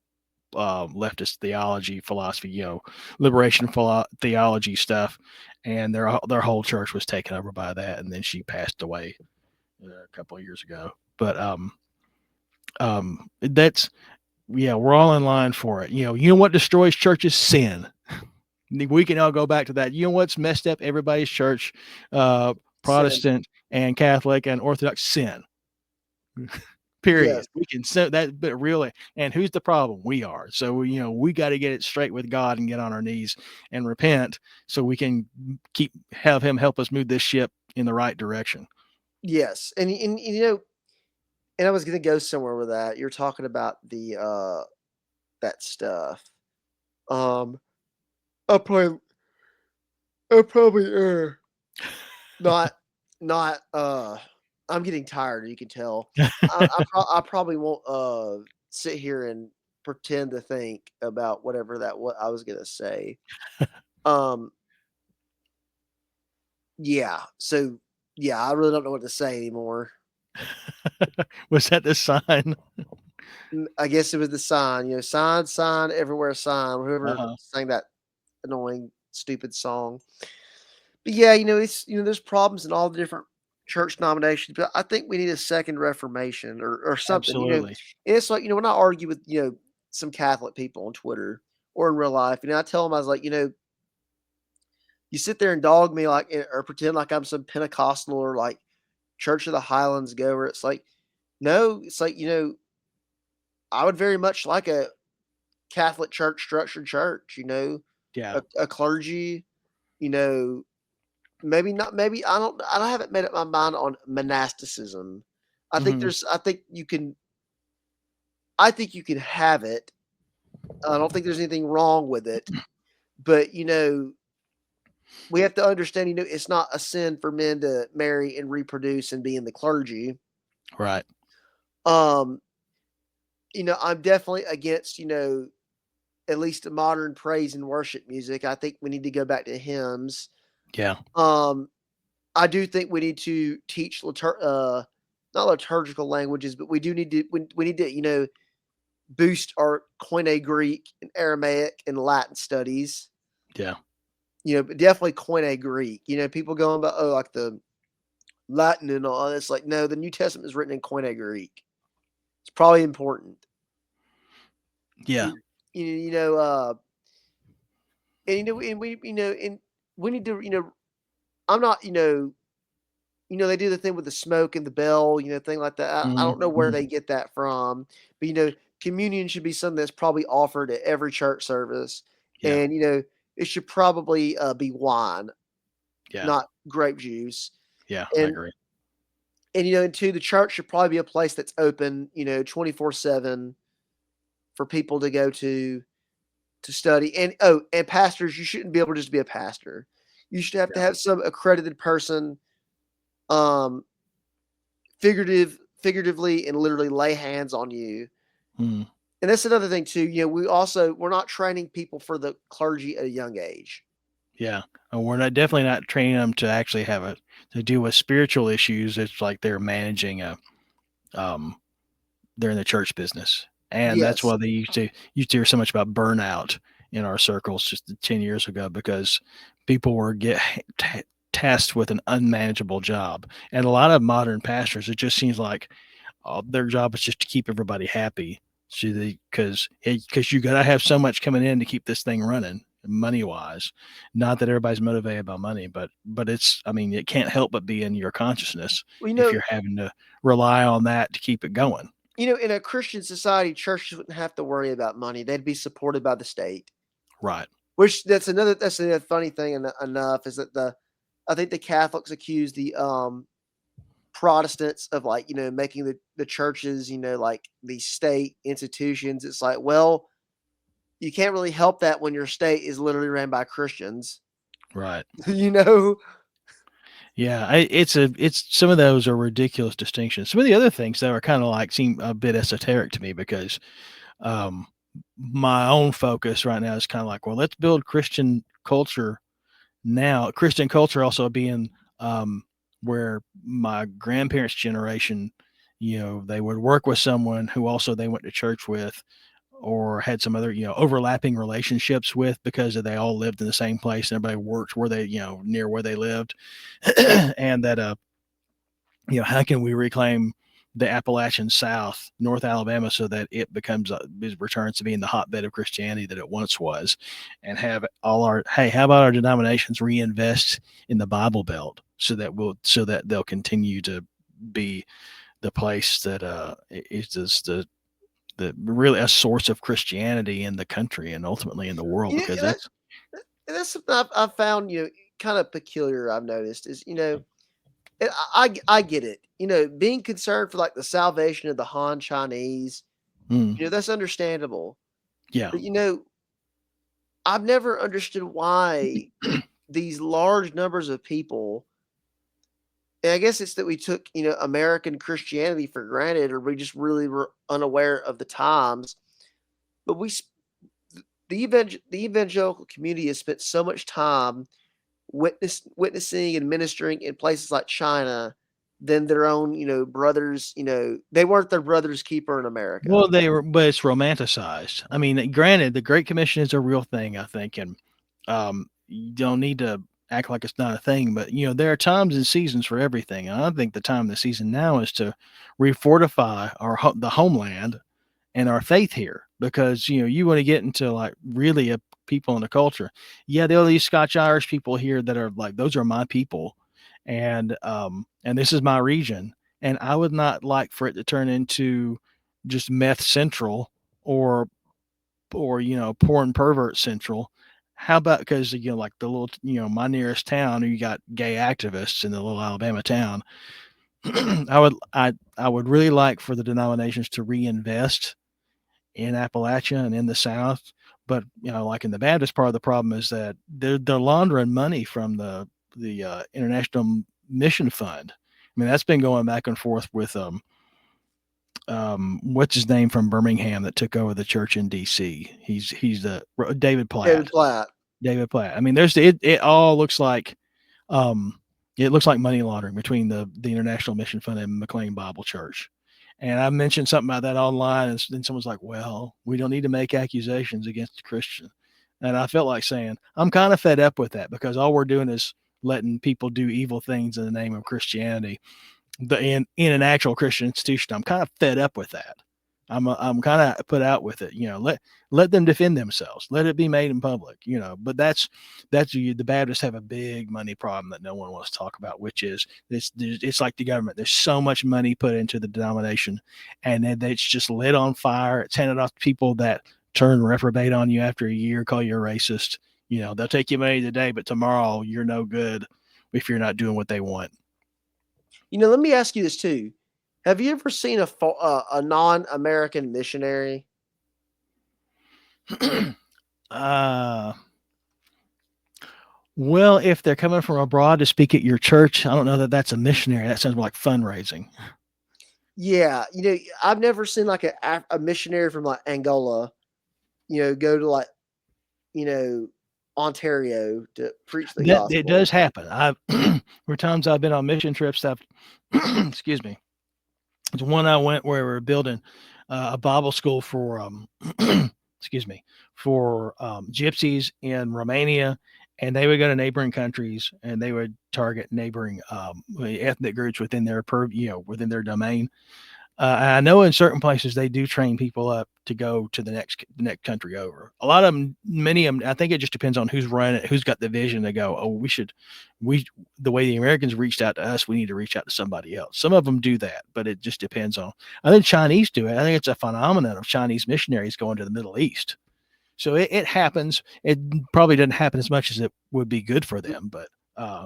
leftist theology, philosophy, liberation theology stuff, and their whole church was taken over by that, and then she passed away a couple of years ago. But that's yeah, we're all in line for it. You know what destroys churches? Sin. We can all go back to that. You know what's messed up everybody's church, Sin. Protestant and Catholic and Orthodox? Sin. Period. Yes. We can say that, but really, and who's the problem? We are. So we got to get it straight with God and get on our knees and repent, so we can have Him help us move this ship in the right direction. Yes. And I was gonna go somewhere with that. You're talking about the that stuff. Um I'll probably I'll probably not not I'm getting tired, you can tell. I probably won't sit here and pretend to think about what I was gonna say. Um yeah, so yeah, I really don't know what to say anymore. Was that the sign? I guess it was the sign, sign everywhere sign, whoever Uh-huh. sang that annoying, stupid song. But yeah, it's there's problems in all the different church denominations, but I think we need a second Reformation or something. Absolutely. And it's like, when I argue with, some Catholic people on Twitter or in real life, I tell them, I was like, you sit there and dog me like or pretend like I'm some Pentecostal or like Church of the Highlands goer. It's like, no, it's like, I would very much like a Catholic church structured church, Yeah. a clergy, you know, maybe not. Maybe I haven't made up my mind on monasticism. Mhm. I think you can have it. I don't think there's anything wrong with it, but we have to understand. It's not a sin for men to marry and reproduce and be in the clergy. Right. Um, I'm definitely against at least modern praise and worship music. I think we need to go back to hymns. Yeah. Um, I do think we need to teach not liturgical languages, but we do need to we need to boost our Koine Greek and Aramaic and Latin studies. Yeah. But definitely Koine Greek. People going about like the Latin and all. It's like no, the New Testament is written in Koine Greek. It's probably important. Yeah. You, you know, and we need to, I'm not, they do the thing with the smoke and the bell, thing like that. I don't know where Mhm. they get that from, but communion should be something that's probably offered at every church service, Yeah. and it should probably be wine, Yeah. not grape juice, Yeah. I and agree. and two, the church should probably be a place that's open, 24/7 for people to go to study. And pastors, you shouldn't be able to just be a pastor. You should have to Yeah. have some accredited person, um, figuratively and literally lay hands on you. Mm. And that's another thing too. We're not training people for the clergy at a young age. Yeah. And we're not definitely not training them to actually to deal with spiritual issues. It's like they're managing um, they're in the church business. And that's Yes. why they used to hear so much about burnout in our circles just 10 years ago, because people were tasked with an unmanageable job. And a lot of modern pastors, it just seems like their job is just to keep everybody happy. So because you got to have so much coming in to keep this thing running money wise. Not that everybody's motivated by money, but it's, I mean, it can't help but be in your consciousness Well, if you're having to rely on that to keep it going. in a Christian society, churches wouldn't have to worry about money. They'd be supported by the state. Right. Which that's another funny thing enough is that I think the Catholics accuse the Protestants of, like, making the churches, like these state institutions. It's like, well, you can't really help that when your state is literally ran by Christians. Right. you know? Yeah, it's some of those are ridiculous distinctions. Some of the other things that are kind of like seem a bit esoteric to me, because um, my own focus right now is kind of like, well, let's build Christian culture now. Christian culture also being where my grandparents' generation, they would work with someone who also they went to church with, or had some other, overlapping relationships with, because they all lived in the same place and everybody worked where they, near where they lived. And that, how can we reclaim the Appalachian South, North Alabama, so that it it returns to being the hotbed of Christianity that it once was, and have hey, how about our denominations reinvest in the Bible Belt so that they'll continue to be the place that is just the really a source of Christianity in the country and ultimately in the world, You know, because and, that, that's and that's something I've found, kind of peculiar. I've noticed is, and I get it. Being concerned for, like, the salvation of the Han Chinese, mm, that's understandable. yeah. But I've never understood why these large numbers of people, and I guess it's that we took, American Christianity for granted, or we just really were unaware of the times. But the evangelical community has spent so much time witnessing and ministering in places like China than their own, brothers. They weren't their brother's keeper in America. Well, but it's romanticized. I mean, granted, the Great Commission is a real thing, I think, and you don't need to act like it's not a thing. But there are times and seasons for everything, and I think the time of the season now is to refortify the homeland and our faith here, because you want to get into like really a people in the culture. Yeah, there are these Scotch Irish people here that are like, those are my people, and this is my region, and I would not like for it to turn into just meth central, or porn pervert central. How about, because like the little, my nearest town, you got gay activists in the little Alabama town. I would really like for the denominations to reinvest in Appalachia and in the South. But like in the Baptist part of the problem is that they're laundering money from the International Mission Fund. I mean, that's been going back and forth with what's his name from Birmingham that took over the church in D.C. He's the David David Platt. Platt. David Platt. I mean, it all looks like um, it looks like money laundering between the International Mission Fund and McLean Bible Church. And I mentioned something about that online, and then someone's like, "Well, we don't need to make accusations against a Christian." And I felt like saying, I'm kind of fed up with that, because all we're doing is letting people do evil things in the name of Christianity, in an actual Christian institution. I'm kind of fed up with that. I'm kind of put out with it. Let them defend themselves. Let it be made in public. But the Baptists have a big money problem that no one wants to talk about, which is it's like the government. There's so much money put into the denomination, and then it's just lit on fire. It's handed off to people that turn reprobate on you after a year, call you a racist. They'll take your money today, but tomorrow you're no good if you're not doing what they want. Let me ask you this too. Have you ever seen a non-American missionary? Well, if they're coming from abroad to speak at your church, I don't know that that's a missionary. That sounds more like fundraising. Yeah, I've never seen like a missionary from like Angola, go to like, Ontario to preach the gospel. It does happen. There were times I've been on mission trips. Excuse me. There's one I went where we were building a Bible school for excuse me, for gypsies in Romania, and they would go to neighboring countries and they would target neighboring ethnic groups within their within their domain. I know in certain places they do train people up to go to the next country over. A lot of them, many of them, I think it just depends on who's running it, who's got the vision to go, oh, the way the Americans reached out to us, we need to reach out to somebody else. Some of them do that, but it just depends on, I think Chinese do it. I think it's a phenomenon of Chinese missionaries going to the Middle East. So it happens. It probably doesn't happen as much as it would be good for them, but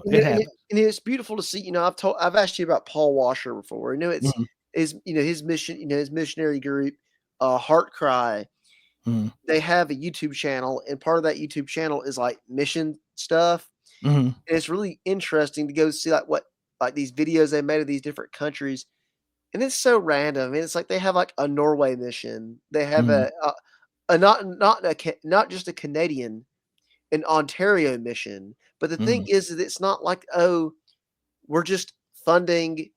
it happens. And it's beautiful to see, I've asked you about Paul Washer before. It's, Mhm. his mission, his missionary group, Heart Cry. Mhm. They have a YouTube channel, and part of that YouTube channel is like mission stuff. Mhm. And it's really interesting to go see like these videos they made of these different countries. And it's so random. And it's like they have like a Norway mission. They have Mhm. not just a Canadian, an Ontario mission. But the thing Mhm. is that it's not like, oh, we're just funding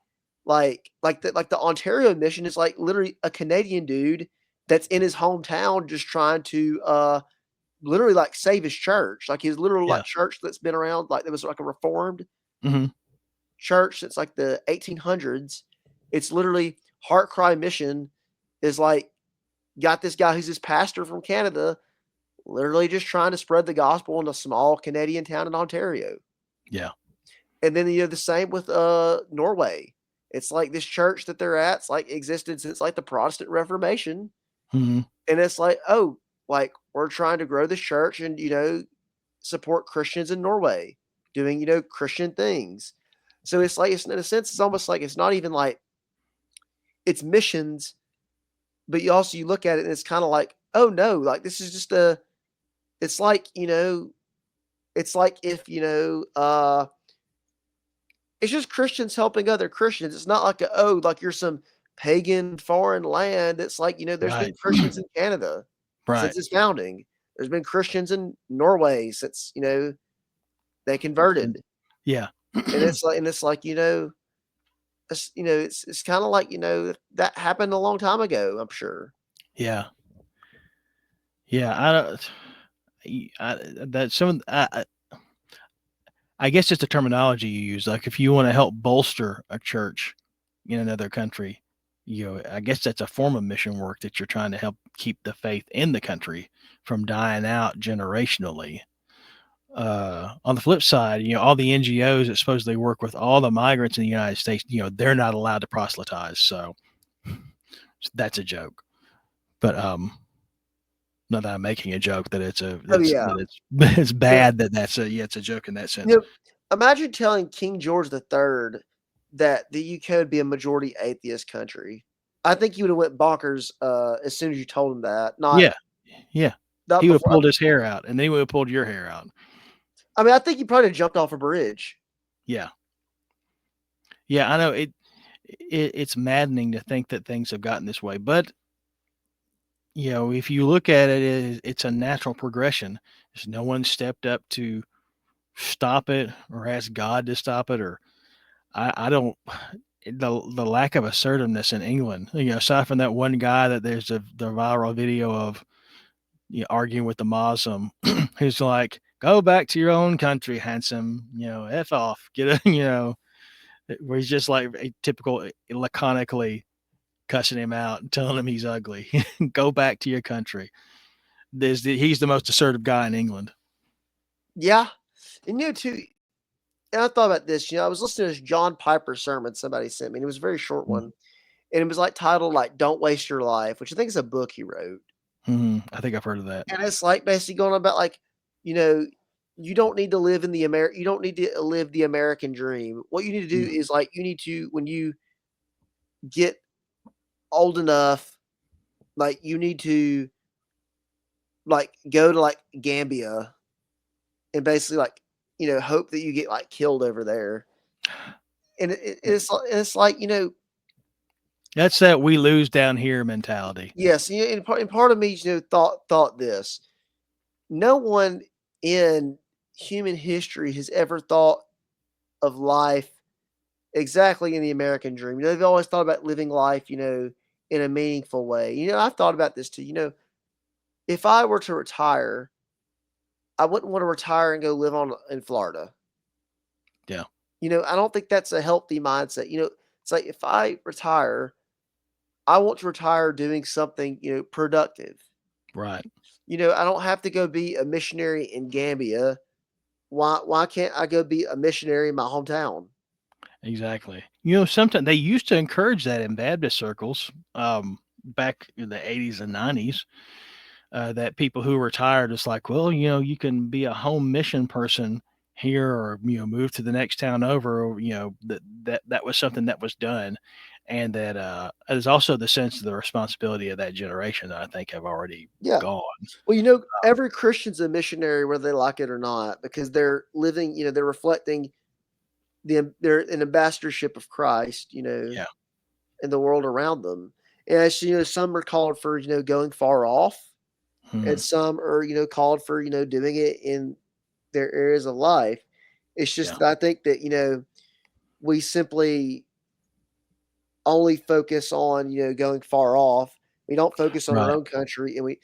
like the Ontario mission is like literally a Canadian dude that's in his hometown just trying to literally like save his church. Like his literal Yeah. like church that's been around, like there was like a reformed Mhm. church that's like the 1800s. It's literally Heart Cry Mission is like got this guy who's this pastor from Canada, literally just trying to spread the gospel in a small Canadian town in Ontario. Yeah. And then the same with Norway. It's like this church that they're at, it's like existed since like the Protestant Reformation. Mhm. And it's like, oh, like we're trying to grow this church and support Christians in Norway doing Christian things. So it's like, it's in a sense, it's almost like it's not even like it's missions, but you look at it and it's kind of like, oh no, like this is just it's like, it's like if it's just Christians helping other Christians. It's not like like you're some pagan foreign land. It's like, there's been Right. Christians in Canada Right. since its founding. There's been Christians in Norway since, they converted. Yeah. And it's like, it's kind of like, that happened a long time ago, I'm sure. Yeah. Yeah. I don't. That some. I guess it's the terminology you use. Like if you want to help bolster a church in another country, I guess that's a form of mission work that you're trying to help keep the faith in the country from dying out generationally. On the flip side, all the NGOs that supposedly work with all the migrants in the United States, they're not allowed to proselytize. So that's a joke. But not that I'm making a joke that Oh yeah. it's bad that's it's a joke in that sense. Imagine telling King George III that the UK would be a majority atheist country. I think you would have went bonkers as soon as you told him that. Yeah, yeah. Not He would have before. pulled his hair out, and then he would have pulled your hair out. I mean, I think he probably jumped off a bridge. Yeah, yeah. I know it's maddening to think that things have gotten this way, but if you look at it, it's a natural progression. There's no one stepped up to stop it or ask God to stop it, or I don't. The lack of assertiveness in England, aside from that one guy that there's the viral video of arguing with the Muslim, who's like, "Go back to your own country, handsome. F off. Get a, where he's just like a typical laconically cussing him out and telling him he's ugly. Go back to your country. He's the most assertive guy in England. Yeah. And too, and I thought about this, I was listening to this John Piper sermon somebody sent me, and it was a very short one. And it was like titled like "Don't Waste Your Life," which I think is a book he wrote. Mm-hmm. I think I've heard of that. And it's like basically going about like, you don't need to live in you don't need to live the American dream. What you need to do is like you need to, when you get old enough, like you need to like go to like Gambia and basically like, hope that you get like killed over there. And it's like, That's that we lose down here mentality. yes, and part of me, thought this. No one in human history has ever thought of life exactly in the American dream. They've always thought about living life, in a meaningful way. I've thought about this too. If I were to retire, I wouldn't want to retire and go live in Florida. Yeah. I don't think that's a healthy mindset. It's like if I retire, I want to retire doing something, productive. Right. I don't have to go be a missionary in Gambia. Why can't I go be a missionary in my hometown? Exactly. Sometimes they used to encourage that in Baptist circles, back in the 80s and 90s, that people who retired is like, well, you can be a home mission person here, or move to the next town over, or that was something that was done, and that there's also the sense of the responsibility of that generation that I think have already Yeah. gone. Well, every Christian's a missionary whether they like it or not, because they're living, they're reflecting they're an ambassadorship of Christ, Yeah. in the world around them. And as some are called for, going far off, and some are, called for, doing it in their areas of life. It's just that I think that, we simply only focus on, going far off. We don't focus on our Right. own country. And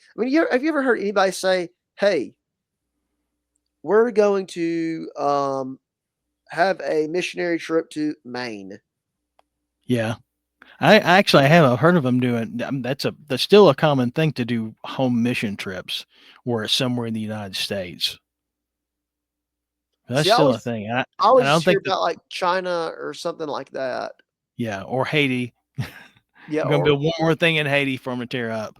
have you ever heard anybody say, "Hey, we're going to have a missionary trip to Maine"? Yeah. I actually haven't heard of them doing. That's still a common thing to do, home mission trips where it's somewhere in the United States. That's See, still a thing. I And always I don't just hear think that. about like China or something like that. Yeah, or Haiti. Yeah, We're gonna or build one more thing in Haiti for them to tear up.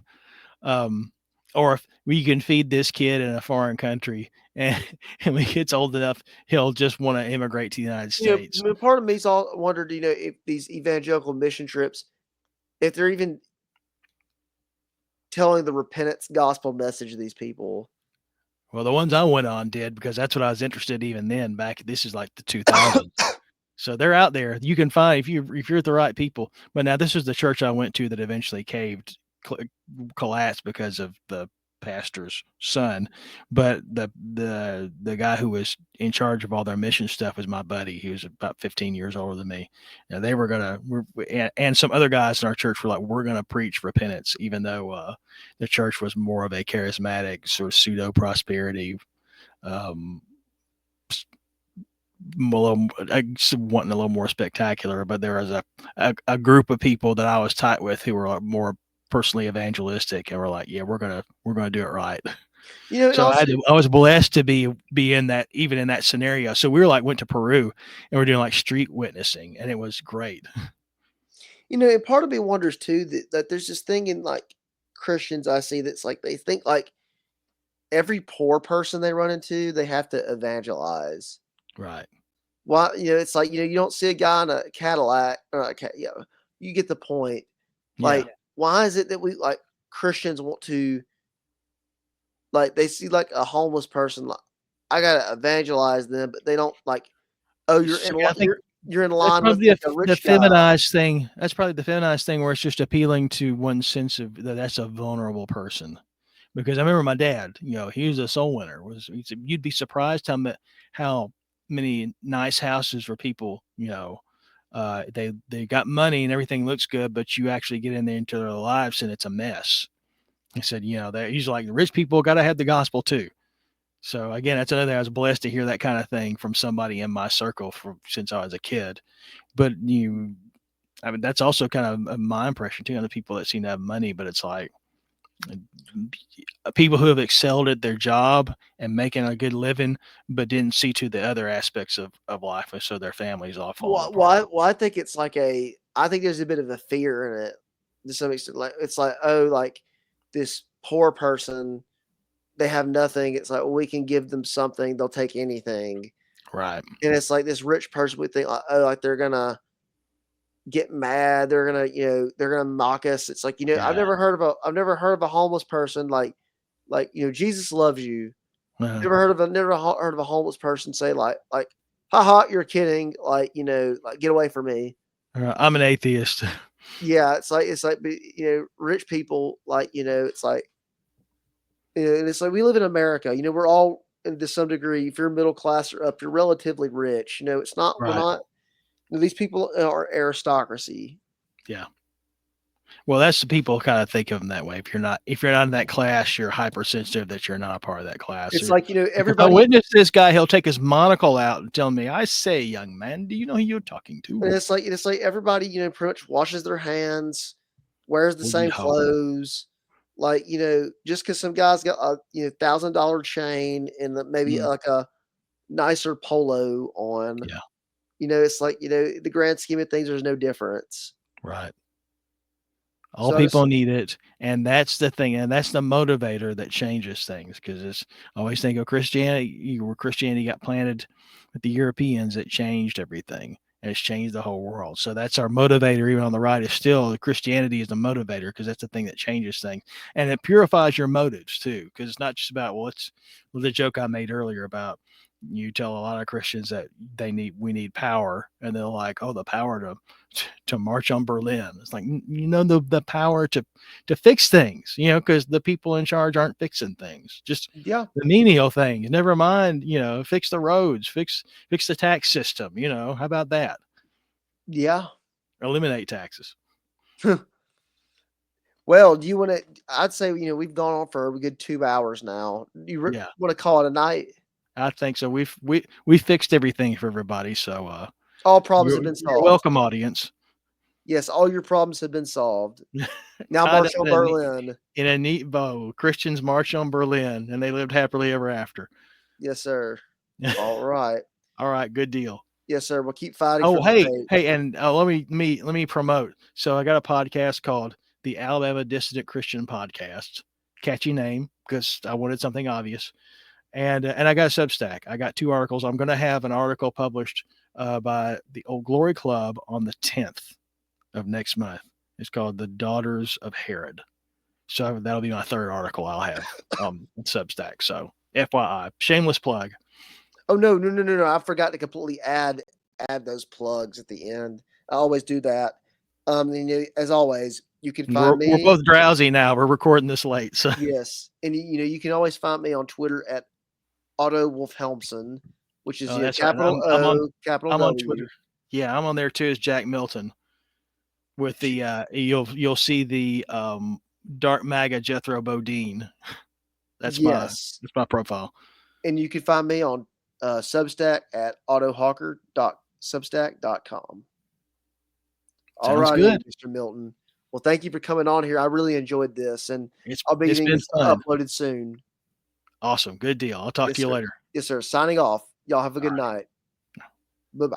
Or if we can feed this kid in a foreign country, and when he gets old enough, he'll just want to immigrate to the United States. part of me's all wondered, if these evangelical mission trips, if they're even telling the repentance gospel message to these people. Well, the ones I went on did, because that's what I was interested in even then. Back, this is like the 2000s. So they're out there. You can find if you're with the right people. But now this is the church I went to that eventually collapsed because of the pastor's son. But the guy who was in charge of all their mission stuff was my buddy. He was about 15 years older than me. Now they were and some other guys in our church were like, we're gonna preach repentance, even though the church was more of a charismatic sort of pseudo prosperity. Wanting a little more spectacular, but there was a group of people that I was tight with who were more personally evangelistic, and were like, yeah, we're gonna do it right. So also, I was blessed to be in that, even in that scenario. So we went to Peru, and we're doing like street witnessing, and it was great. and part of me wonders too that there's this thing in like Christians I see that's like they think like every poor person they run into, they have to evangelize. Right. Why, it's like, you don't see a guy in a Cadillac or you get the point. Like, Yeah. why is it that we like Christians want to like they see like a homeless person, like I gotta evangelize them, but they don't like, oh, So I think you're in that's line with probably like a the rich guy. feminized thing. That's probably the feminized thing, where it's just appealing to one sense of that's a vulnerable person. Because I remember my dad, he was a soul winner. He said, you'd be surprised how many nice houses where people, they got money and everything looks good, but you actually get in there into their lives and it's a mess. He said, he's like, the rich people got to have the gospel too. So again, that's another thing. I was blessed to hear that kind of thing from somebody in my circle since I was a kid. But I mean, that's also kind of my impression too on the people that seem to have money, but it's like people who have excelled at their job and making a good living, but didn't see to the other aspects of life, and so their families all falling apart. Well, I think it's like I think there's a bit of a fear in it to some extent. Like it's like, oh, like this poor person, they have nothing. It's like, well, we can give them something, they'll take anything. Right. And it's like this rich person would think, like, oh, like they're gonna get mad, they're gonna, they're gonna mock us. It's like, Yeah. I've never heard of a homeless person like Jesus loves you. Uh, Never heard of a homeless person say like, haha, you're kidding, like, like get away from me. I'm an atheist. Yeah, it's like, rich people, like, it's like, and it's like we live in America. We're all to some degree, if you're middle class or up, you're relatively rich. It's not we're Right. not these people are aristocracy. Yeah. Well, that's the people kind of think of them that way. If you're not in that class, you're hypersensitive that you're not a part of that class. It's Or like, if I everybody, witness this guy, he'll take his monocle out and tell me, "I say, young man, do you know who you're talking to?" and it's like everybody, pretty much washes their hands, wears the Well, you'd same hope. clothes. Like, just because some guy's got a $1,000 chain and maybe Mm, like a nicer polo on, yeah. it's like, the grand scheme of things, there's no difference. Right. All So I just people need it, and that's the thing, and that's the motivator that changes things. Because it's I always think of Christianity. Where Christianity got planted with the Europeans, it changed everything, and it's changed the whole world. So that's our motivator. Even on the right, is still Christianity is the motivator because that's the thing that changes things, and it purifies your motives too. Because it's not just about it's the joke I made earlier about you tell a lot of Christians that we need power, and they're like, oh, the power to march on Berlin. It's like, the power to fix things, because the people in charge aren't fixing things, just yeah. the menial things. Never mind, fix the roads, fix the tax system. How about that? Yeah. Eliminate taxes. Well, do you want to? I'd say we've gone on for a good 2 hours now. Do you Yeah, want to call it a night? I think so. We fixed everything for everybody. So All problems have been you're solved. welcome, audience. Yes, all your problems have been solved. Now Tied march up on Berlin. in a neat bow. Christians marched on Berlin, and they lived happily ever after. Yes, sir. All right. All right, good deal. Yes, sir. We'll keep fighting for Oh, the hey, faith. hey, and let me promote. So I got a podcast called the Alabama Dissident Christian Podcast. Catchy name because I wanted something obvious, and I got a Substack. I got 2 articles. I'm going to have an article published by the Old Glory Club on the 10th of next month. It's called "The Daughters of Herod." So that'll be my 3rd article I'll have Substack. So FYI, shameless plug. Oh no! I forgot to completely add those plugs at the end. I always do that. As always, you can find We're me. both drowsy now. We're recording this late, so Yes, and you can always find me on Twitter at Otto Wolfhelmson, which is oh, that's right. capital I'm O, capital I'm on Twitter. W. Yeah, I'm on there too as Jack Milton with the you'll see the dark MAGA Jethro Bodine. Yes, That's my profile. and you can find me on Substack at autohawker.substack.com. All Sounds righty, good. Mr. Milton. Well, thank you for coming on here. I really enjoyed this, and I'll be It's getting been this fun. uploaded soon. Awesome. Good deal. I'll talk Yes, to you sir. later. Yes, sir. Signing off. Y'all have a All good right. night. Bye bye.